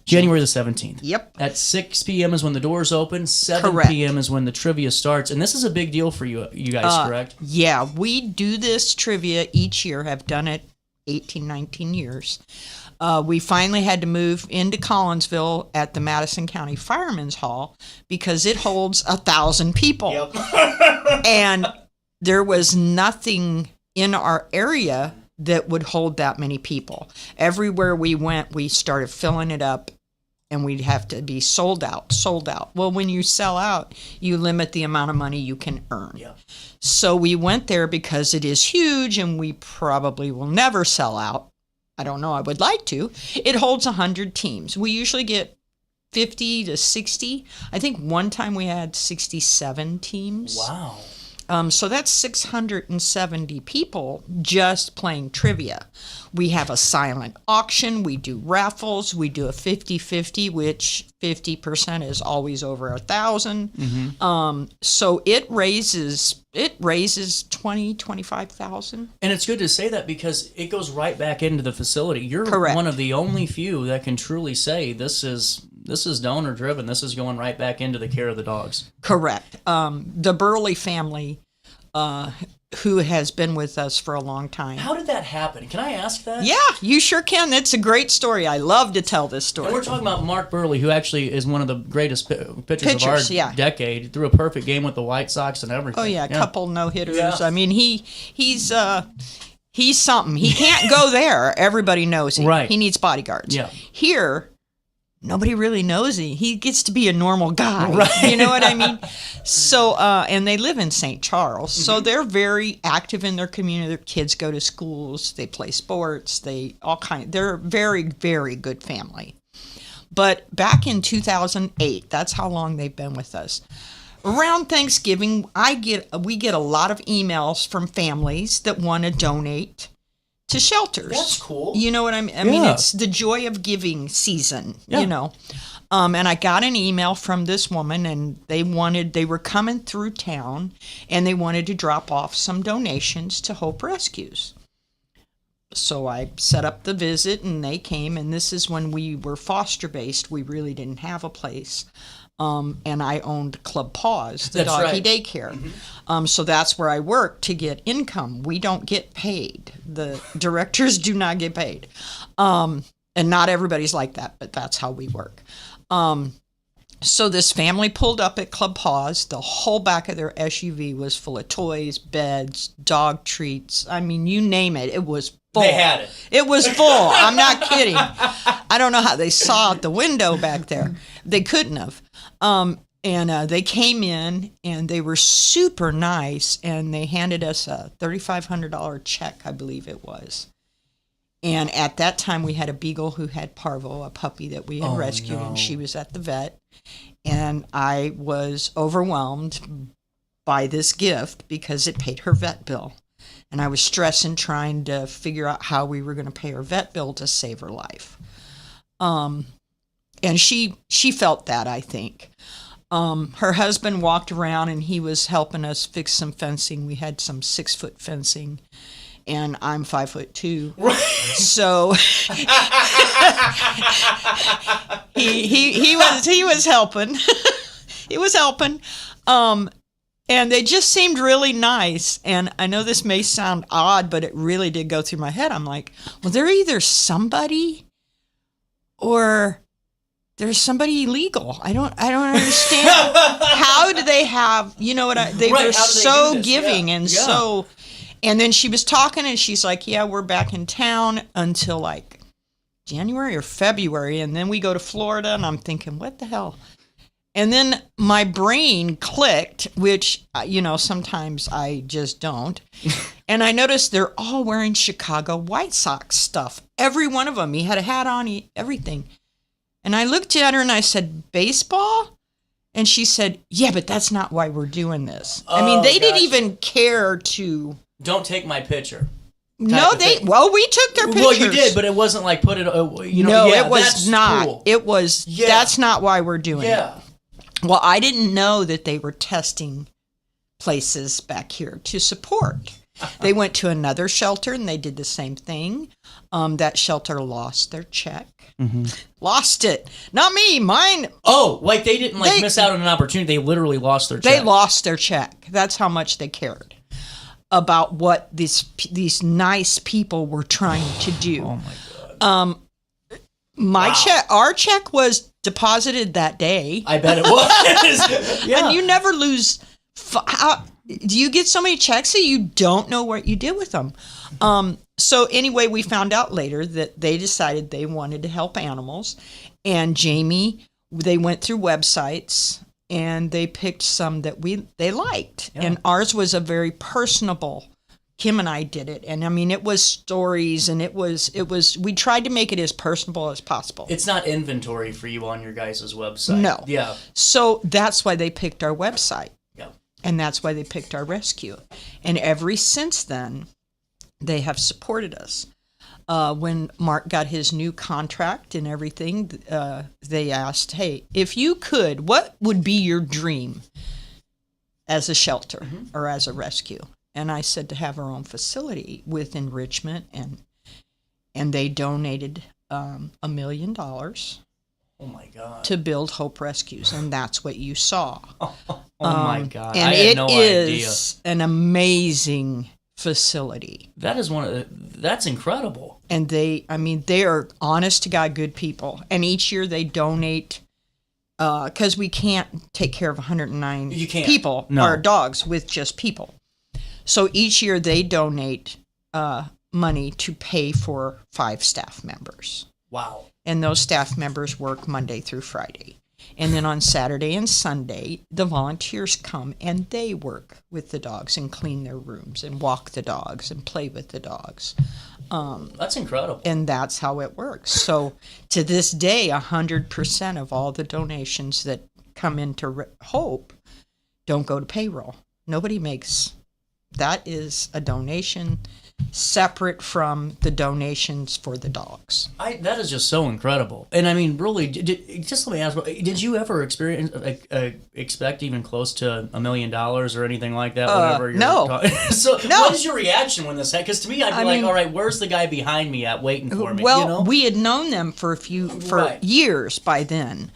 January the 17th. Yep. At 6 p.m. is when the doors open. 7 Correct. p.m. is when the trivia starts, and this is a big deal for you guys, correct? Yeah, we do this trivia each year, have done it 18, 19 years. We finally had to move into Collinsville at the Madison County Firemen's Hall because it holds 1,000 people. Yep. And there was nothing in our area that would hold that many people. Everywhere we went, we started filling it up, and we'd have to be sold out. Well, when you sell out, you limit the amount of money you can earn. Yeah. So we went there because it is huge, and we probably will never sell out. I don't know. I would like to. It holds 100 teams. We usually get 50 to 60. I think one time we had 67 teams. Wow. So that's 670 people just playing trivia. We have a silent auction. We do raffles. We do a 50-50, which 50% is always over 1,000. So it raises 25,000. And it's good to say that because it goes right back into the facility. You're Correct. one of the only few that can truly say this is donor driven. This is going right back into the care of the dogs. Correct. The Burley family, who has been with us for a long time. How did that happen? Can I ask that? Yeah, you sure can. It's a great story. I love to tell this story. And we're talking about Mark Burley, who actually is one of the greatest pitchers of our yeah. decade. Threw a perfect game with the White Sox and everything. Oh yeah, a couple no-hitters. Yeah. I mean, he's something. He can't go there. Everybody knows him. Right. He needs bodyguards. Yeah. Here, nobody really knows him. He gets to be a normal guy. Right. You know what I mean? So, and they live in St. Charles, so they're very active in their community. Their kids go to schools. They play sports. They're a very, very good family. But back in 2008, that's how long they've been with us. Around Thanksgiving, we get a lot of emails from families that want to donate to shelters. That's cool. You know what I mean? I mean, it's the joy of giving season, you know. And I got an email from this woman, and they were coming through town, and they wanted to drop off some donations to Hope Rescues. So I set up the visit, and they came, and this is when we were foster-based. We really didn't have a place. And I owned Club Paws, the doggy daycare. So that's where I worked to get income. We don't get paid. The directors do not get paid. And not everybody's like that, but that's how we work. So this family pulled up at Club Paws. The whole back of their SUV was full of toys, beds, dog treats. I mean, you name it. It was full. They had it. It was full. I'm not kidding. I don't know how they saw out the window back there. They couldn't have. And they came in, and they were super nice, and they handed us a $3,500 check, I believe it was. And at that time, we had a beagle who had parvo, a puppy that we had rescued, and she was at the vet. And I was overwhelmed by this gift because it paid her vet bill. And I was stressing, trying to figure out how we were going to pay her vet bill to save her life. And she felt that, I think. Her husband walked around, and he was helping us fix some fencing. We had some 6-foot fencing. And I'm 5'2", so he was helping. He was helping, and they just seemed really nice. And I know this may sound odd, but it really did go through my head. I'm like, well, they're either somebody, or there's somebody illegal. I don't understand. How do they have? You know what? They were so giving and so. And then she was talking, and she's like, yeah, we're back in town until like January or February. And then we go to Florida, and I'm thinking, what the hell? And then my brain clicked, which, sometimes I just don't. And I noticed they're all wearing Chicago White Sox stuff. Every one of them. He had a hat on, everything. And I looked at her, and I said, baseball? And she said, yeah, but that's not why we're doing this. I mean, they didn't even care to... Don't take my picture. No, we took their pictures. Well, you did, but it wasn't like put it, No, it was not. Cool. It was, that's not why we're doing it. Well, I didn't know that they were testing places back here to support. They went to another shelter, and they did the same thing. That shelter lost their check. Mm-hmm. Lost it. Not me, mine. Oh, like they didn't miss out on an opportunity. They literally lost their check. They lost their check. That's how much they cared about what these nice people were trying to do. Oh my God. Our check was deposited that day. I bet it was. Yeah. And you never lose. Do you get so many checks that you don't know what you did with them? So anyway, we found out later that they decided they wanted to help animals, and Jamie, they went through websites, and they picked some that they liked. Yeah. And ours was a very personable. Kim and I did it. And I mean, it was stories, and it was, we tried to make it as personable as possible. It's not inventory for you on your guys' website. No. Yeah. So that's why they picked our website. Yeah. And that's why they picked our rescue. And ever since then, they have supported us. When Mark got his new contract and everything, they asked, hey, if you could, what would be your dream as a shelter or as a rescue? And I said to have our own facility with enrichment, and they donated $1 million. Oh my God! To build Hope Rescues, and that's what you saw. Oh my God! And I had no idea. It is an amazing facility. That is that's incredible. And they are honest to God good people. And each year they donate, because we can't take care of 109 people or dogs with just people. So each year they donate money to pay for 5 staff members. Wow. And those staff members work Monday through Friday. And then on Saturday and Sunday, the volunteers come and they work with the dogs and clean their rooms and walk the dogs and play with the dogs. That's incredible. And that's how it works. So to this day, 100% of all the donations that come into Hope don't go to payroll. Nobody makes. That is a donation separate from the donations for the dogs. That is just so incredible. And I mean, really, just let me ask, did you ever expect even close to $1 million or anything like that? Whenever you're no. So No. what is your reaction when this happened? Because to me, I'd be like, all right, where's the guy behind me at waiting for me? Well, you know? we had known them for years by then.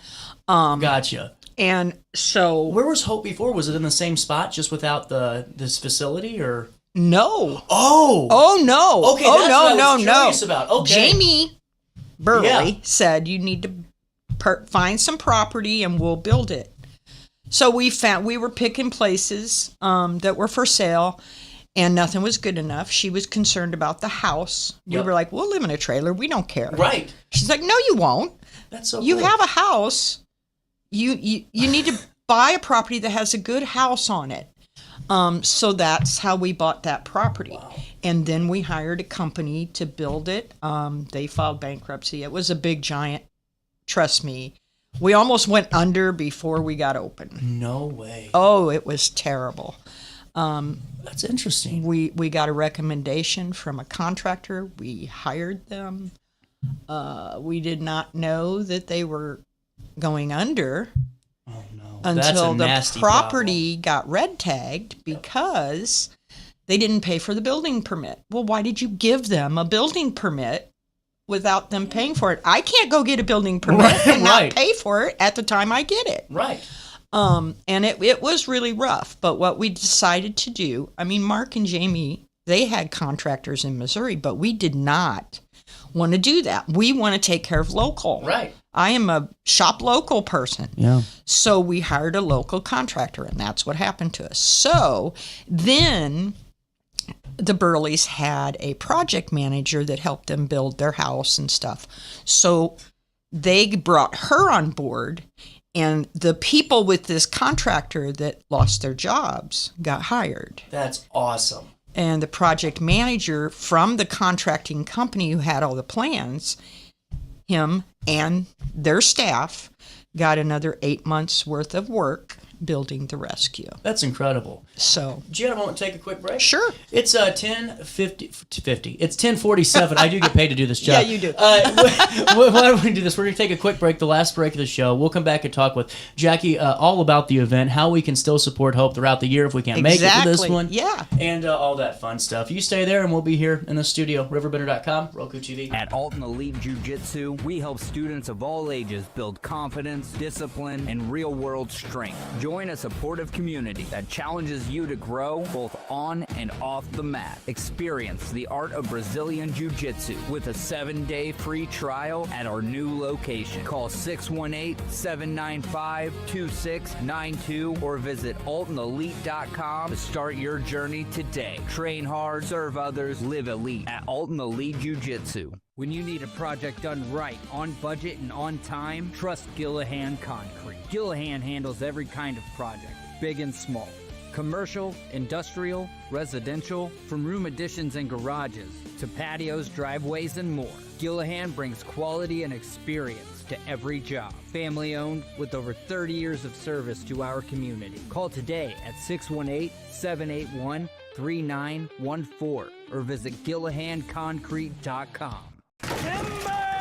Gotcha. And so... Where was Hope before? Was it in the same spot, just without this facility, or... No. Oh no. Okay, that's what I was curious about. Okay. Jamie Burley said you need to find some property and we'll build it. So we were picking places that were for sale, and nothing was good enough. She was concerned about the house. Yep. We were like, we'll live in a trailer. We don't care. Right. She's like, no, you won't. That's so You cool. have a house. You need to buy a property that has a good house on it. So that's how we bought that property. Wow. And then we hired a company to build it. They filed bankruptcy. It was a big giant. Trust me. We almost went under before we got open. No way. Oh, it was terrible. That's interesting. We got a recommendation from a contractor. We hired them. We did not know that they were going under. Oh no. Until That's the property got red tagged because they didn't pay for the building permit. Well, why did you give them a building permit without them paying for it? I can't go get a building permit and not pay for it at the time I get it. Right. And it was really rough. But what we decided to do, I mean, Mark and Jamie, they had contractors in Missouri, but we did not want to do that. We want to take care of local. Right. I am a shop local person. Yeah. So we hired a local contractor, and that's what happened to us. So then the Burleys had a project manager that helped them build their house and stuff. So they brought her on board, and the people with this contractor that lost their jobs got hired. That's awesome. And the project manager from the contracting company who had all the plans, him and their staff got another 8 months worth of work building the rescue. That's incredible. So, do you have a moment to take a quick break? Sure. It's 10:50. It's 10:47. I do get paid to do this job. Yeah, you do. Why don't we do this? We're going to take a quick break, the last break of the show. We'll come back and talk with Jackie all about the event, how we can still support Hope throughout the year if we can't make it for this one. Yeah. And all that fun stuff. You stay there, and we'll be here in the studio. RiverBender.com, Roku TV. At Alton Elite Jiu-Jitsu, we help students of all ages build confidence, discipline, and real-world strength. Join a supportive community that challenges you to grow both on and off the mat. Experience the art of Brazilian Jiu-Jitsu with a 7-day free trial at our new location. Call 618-795-2692 or visit AltonElite.com to start your journey today. Train hard, serve others, live elite at Alton Elite Jiu-Jitsu. When you need a project done right, on budget and on time, trust Gillahan Concrete. Gillahan handles every kind of project, big and small. Commercial, industrial, residential, from room additions and garages to patios, driveways, and more. Gillahan brings quality and experience to every job. Family owned with over 30 years of service to our community. Call today at 618-781-3914 or visit GillahanConcrete.com.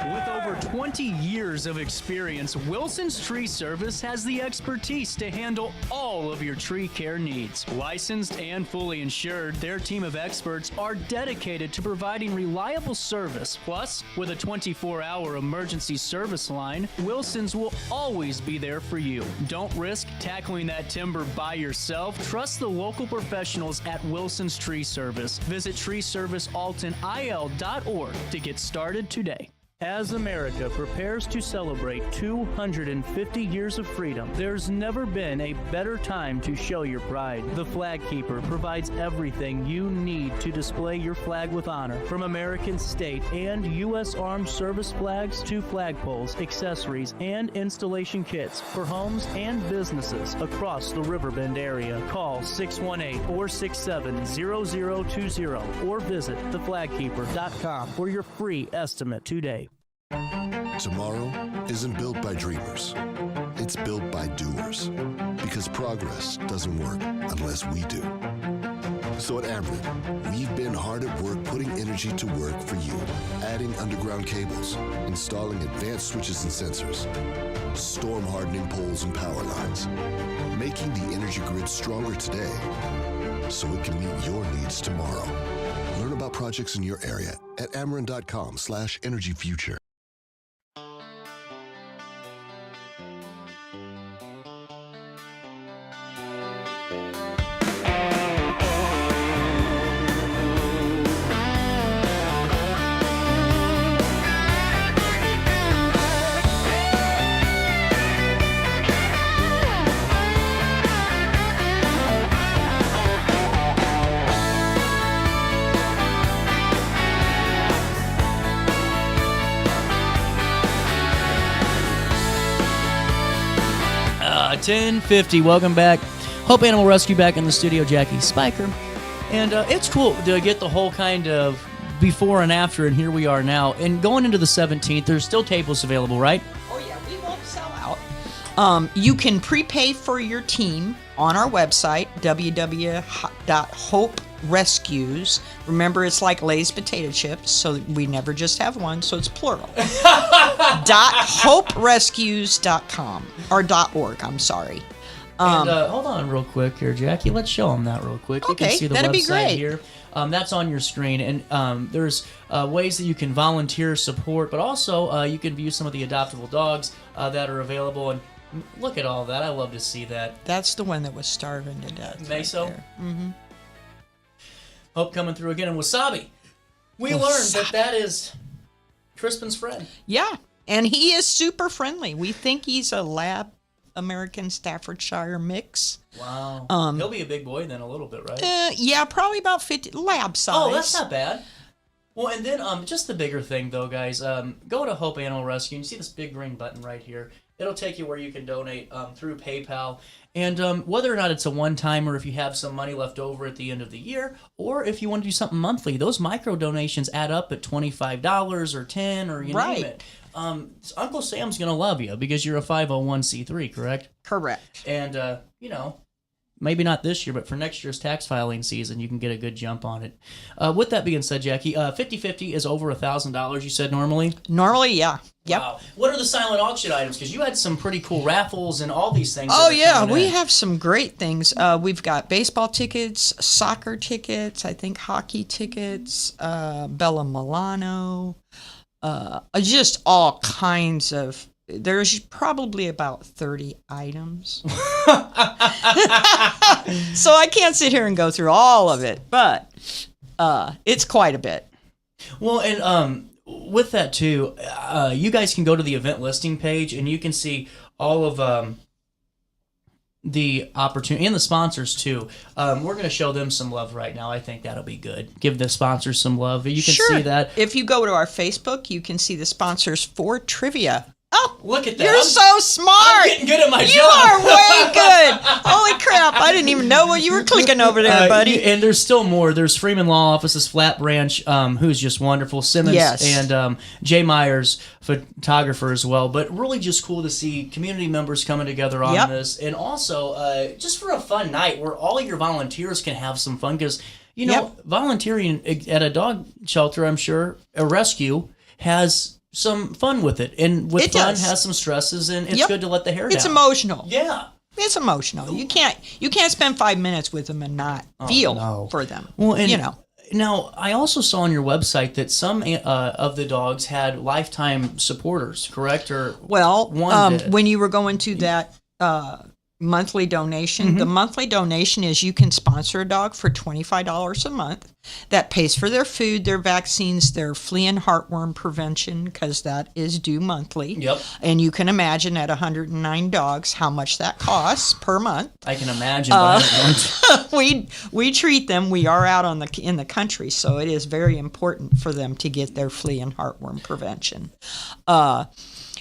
With over 20 years of experience, Wilson's Tree Service has the expertise to handle all of your tree care needs. Licensed and fully insured, their team of experts are dedicated to providing reliable service. Plus, with a 24-hour emergency service line, Wilson's will always be there for you. Don't risk tackling that timber by yourself. Trust the local professionals at Wilson's Tree Service. Visit treeservicealtonil.org to get started today. As America prepares to celebrate 250 years of freedom, there's never been a better time to show your pride. The Flag Keeper provides everything you need to display your flag with honor, from American state and U.S. Armed Service flags to flagpoles, accessories, and installation kits for homes and businesses across the Riverbend area. Call 618-467-0020 or visit theflagkeeper.com for your free estimate today. Tomorrow isn't built by dreamers. It's built by doers. Because progress doesn't work unless we do. So at Ameren, we've been hard at work putting energy to work for you, adding underground cables, installing advanced switches and sensors, storm hardening poles and power lines, making the energy grid stronger today so it can meet your needs tomorrow. Learn about projects in your area at Ameren.com/energyfuture. Uh, 10:50. Welcome back. Hope Animal Rescue back in the studio. Jackie Spiker, and it's cool to get the whole kind of before and after, and here we are now. And going into the 17th, there's still tables available, right? Oh, yeah, we won't sell out. You can prepay for your team on our website, www.hoperescues. Remember, it's like Lay's potato chips, so we never just have one, so it's plural. .hoperescues.com, or .org, I'm sorry. And hold on real quick here, Jackie. Let's show them that real quick. You Okay, can see the that'd be website great. here. That's on your screen, and there's ways that you can volunteer support, but also you can view some of the adoptable dogs that are available. And look at all that. I love to see that. That's the one that was starving to death. Meso? Mm-hmm. Hope coming through again. And Wasabi. We learned that is Crispin's friend. Yeah, and he is super friendly. We think he's a lab American Staffordshire mix. Wow. He'll be a big boy then a little bit, right? Yeah, probably about 50, lab size. Oh, that's not bad. Well, and then just the bigger thing, though, guys. Go to Hope Animal Rescue, and you see this big green button right here. It'll take you where you can donate through PayPal. And whether or not it's a one-time or if you have some money left over at the end of the year, or if you want to do something monthly, those micro donations add up at $25 or $10 or you name it. Uncle Sam's going to love you because you're a 501c3, correct? Correct. And, maybe not this year, but for next year's tax filing season, you can get a good jump on it. With that being said, Jackie, 50/50 is over $1,000, you said normally? Normally, yeah. Yep. Wow. What are the silent auction items? Because you had some pretty cool raffles and all these things. Oh, yeah. We have some great things. We've got baseball tickets, soccer tickets, I think hockey tickets, Bella Milano, just all kinds of. There's probably about 30 items. So I can't sit here and go through all of it, but it's quite a bit. Well, and with that, too, you guys can go to the event listing page, and you can see all of the opportunity, and the sponsors, too. We're going to show them some love right now. I think that'll be good. Give the sponsors some love. You can see that. If you go to our Facebook, you can see the sponsors for trivia. Oh, look at that. You're so smart. I'm getting good at my job. You are way good. Holy crap. I didn't even know what you were clicking over there, buddy. And there's still more. There's Freeman Law Office's Flat Branch, who's just wonderful. Simmons and Jay Myers, photographer as well. But really just cool to see community members coming together on this. And also just for a fun night where all your volunteers can have some fun. Because, volunteering at a dog shelter, I'm sure, a rescue, has some fun with it, and with fun has some stresses, and it's good to let the hair down. It's emotional. Yeah, it's emotional. You can't spend 5 minutes with them and not feel for them. Well, and now I also saw on your website that some of the dogs had lifetime supporters, correct? Or when you were going to that monthly donation, the monthly donation is you can sponsor a dog for $25 a month. That pays for their food, their vaccines, their flea and heartworm prevention, because that is due monthly. Yep. And you can imagine at 109 dogs how much that costs per month. I can imagine. We treat them. We are out in the country, so it is very important for them to get their flea and heartworm prevention.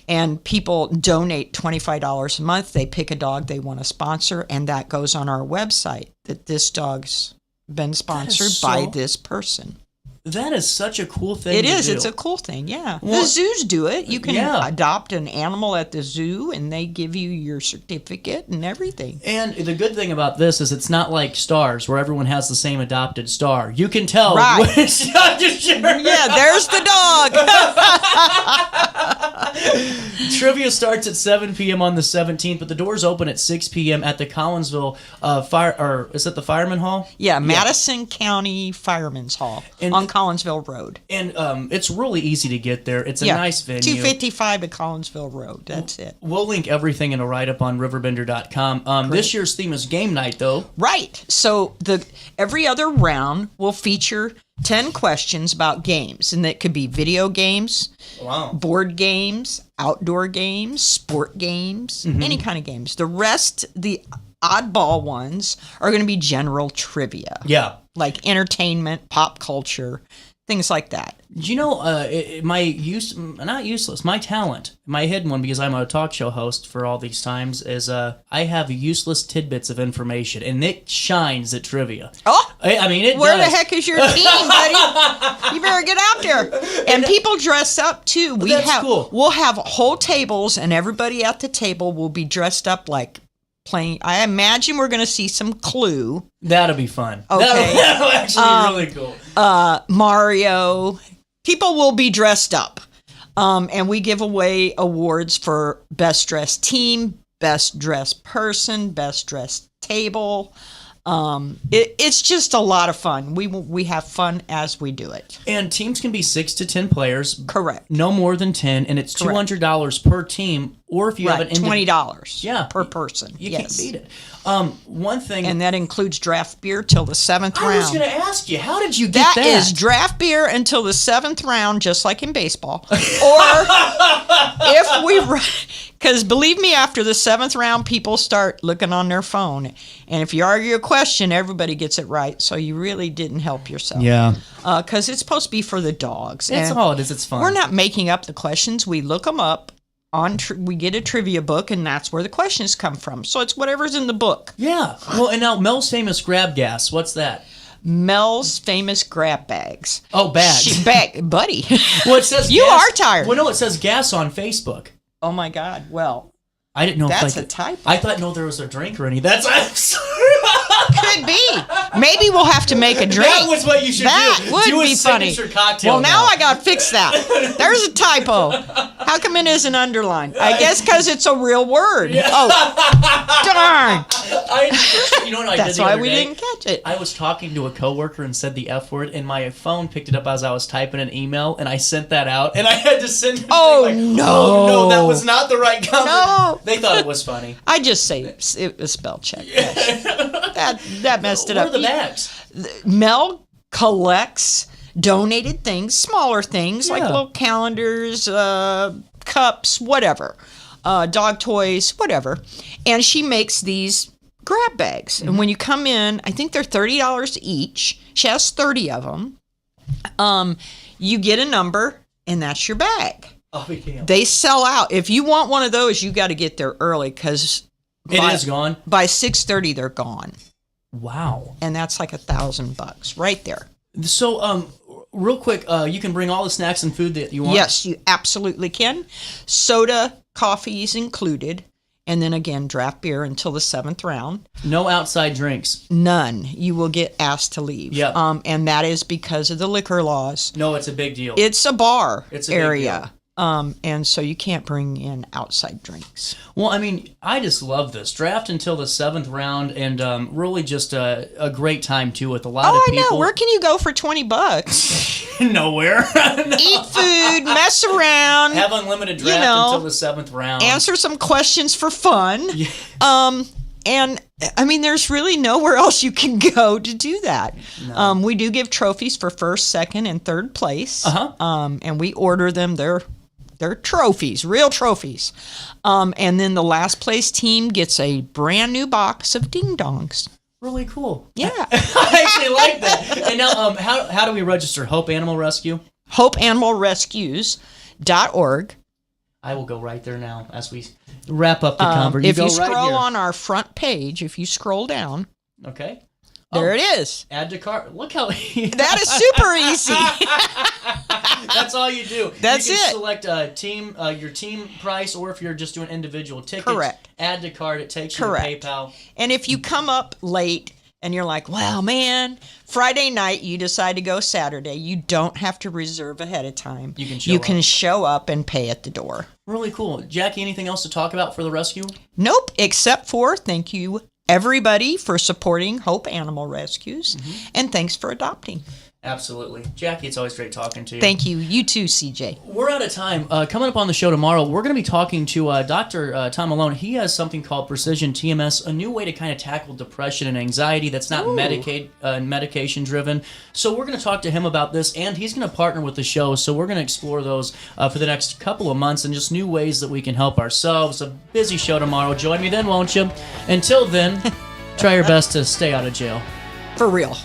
And people donate $25 a month. They pick a dog they want to sponsor, and that goes on our website that this dog's been sponsored by this person. That is such a cool thing. It to is. do. It's a cool thing. Yeah. Well, the zoos do it. You can yeah. adopt an animal at the zoo, and they give you your certificate and everything. And the good thing about this is it's not like stars where everyone has the same adopted star. You can tell. Right. Which, Yeah, there's the dog. Trivia starts at 7 p.m. on the 17th, but the doors open at 6 p.m. at the Collinsville is it the Fireman Hall? Yeah, Madison County Fireman's Hall on Collinsville Road. And it's really easy to get there. It's a nice venue. 255 at Collinsville Road. That's it. We'll link everything in a write-up on RiverBender.com. This year's theme is game night, though. Right. So every other round will feature 10 questions about games, and that could be video games, board games, outdoor games, sport games, any kind of games. The rest, the oddball ones, are going to be general trivia. Yeah. Like entertainment, pop culture, things like that. You know, my talent, my hidden one, because I'm a talk show host for all these times, is I have useless tidbits of information, and it shines at trivia. Oh, I mean, it where does. the heck is your team, buddy? You better get out there. And people dress up too. Cool. We'll have whole tables, and everybody at the table will be dressed up like playing. I imagine we're going to see some Clue. That'll be fun. Okay. That'll actually be really cool. Mario. People will be dressed up. And we give away awards for best dressed team, best dressed person, best dressed table. It's just a lot of fun. We have fun as we do it. And teams can be 6 to 10 players. Correct. No more than 10, and it's $200 per team. Or if you have an $20 per person. You can't beat it. One thing, and that includes draft beer till the 7th round. I was going to ask you, how did you get that? That is draft beer until the 7th round, just like in baseball. Or if we, because believe me, after the 7th round, people start looking on their phone, and if you argue a question, everybody gets it right. So you really didn't help yourself. Yeah. Because it's supposed to be for the dogs. That's all it is. It's fun. We're not making up the questions. We look them up. We get a trivia book, and that's where the questions come from. So it's whatever's in the book. Yeah. Well, and now Mel's famous grab gas. What's that? Mel's famous grab bags. Oh, bags. Buddy. Well, it says you gas. are tired. Well, no, it says gas on Facebook. Oh my God. Well, I didn't know. That's a typo. I thought there was a drink or any. I'm sorry. Could be. Maybe we'll have to make a drink. That was what you should do. That would do be a funny. Cocktail well, now I got to fix that. There's a typo. How come it isn't underlined? I guess because it's a real word. Yeah. Oh, darn. You know what That's did the why other we day? didn't catch it. I was talking to a coworker and said the F word, and my phone picked it up as I was typing an email, and I sent that out, and I had to send it. Oh, no, that was not the right comment. No. They thought it was funny. I just say it was spell check. That messed it up. What are the bags? Mel collects donated things, smaller things like little calendars, cups, whatever, dog toys, whatever. And she makes these grab bags. And when you come in, I think they're $30 each. She has 30 of them. You get a number, and that's your bag. Oh, yeah. They sell out. If you want one of those, you got to get there early because it is gone. By 6:30, they're gone. Wow. And that's like $1,000 right there. So, real quick, you can bring all the snacks and food that you want? Yes, you absolutely can. Soda, coffee is included. And then again, draft beer until the 7th round. No outside drinks? None. You will get asked to leave. Yep. And that is because of the liquor laws. No, it's a big deal. It's a bar It's a area. big deal. And so you can't bring in outside drinks. Well, I mean, I just love this. Draft until the 7th round, and really just a great time, too, with a lot of people. I know. Where can you go for $20? Nowhere. No. Eat food, mess around. Have unlimited draft until the 7th round. Answer some questions for fun. Yeah. And, I mean, there's really nowhere else you can go to do that. No. We do give trophies for 1st, 2nd, and 3rd place. And we order them. They're trophies, real trophies. And then the last place team gets a brand new box of ding dongs. Really cool. Yeah. I actually like that. And now, how do we register? Hope Animal Rescue? HopeAnimalRescues.org. I will go right there now as we wrap up the conversation. If you scroll on our front page, if you scroll down. Okay. There it is. Add to cart. Look how That is super easy. That's all you do. That's you can it. Select your team price, or if you're just doing individual tickets, Correct. Add to cart. It takes you Correct. to PayPal. And if you come up late and you're like, well, man, Friday night, you decide to go Saturday, you don't have to reserve ahead of time. You can show up and pay at the door. Really cool. Jackie, anything else to talk about for the rescue? Nope, except for thank you, everybody, for supporting Hope Animal Rescues, and thanks for adopting. Absolutely. Jackie, it's always great talking to you. Thank you. You too, CJ. We're out of time. Coming up on the show tomorrow, we're going to be talking to Dr. Tom Malone. He has something called Precision TMS, a new way to kind of tackle depression and anxiety that's not medication-driven. So we're going to talk to him about this, and he's going to partner with the show. So we're going to explore those for the next couple of months and just new ways that we can help ourselves. A busy show tomorrow. Join me then, won't you? Until then, try your best to stay out of jail. For real.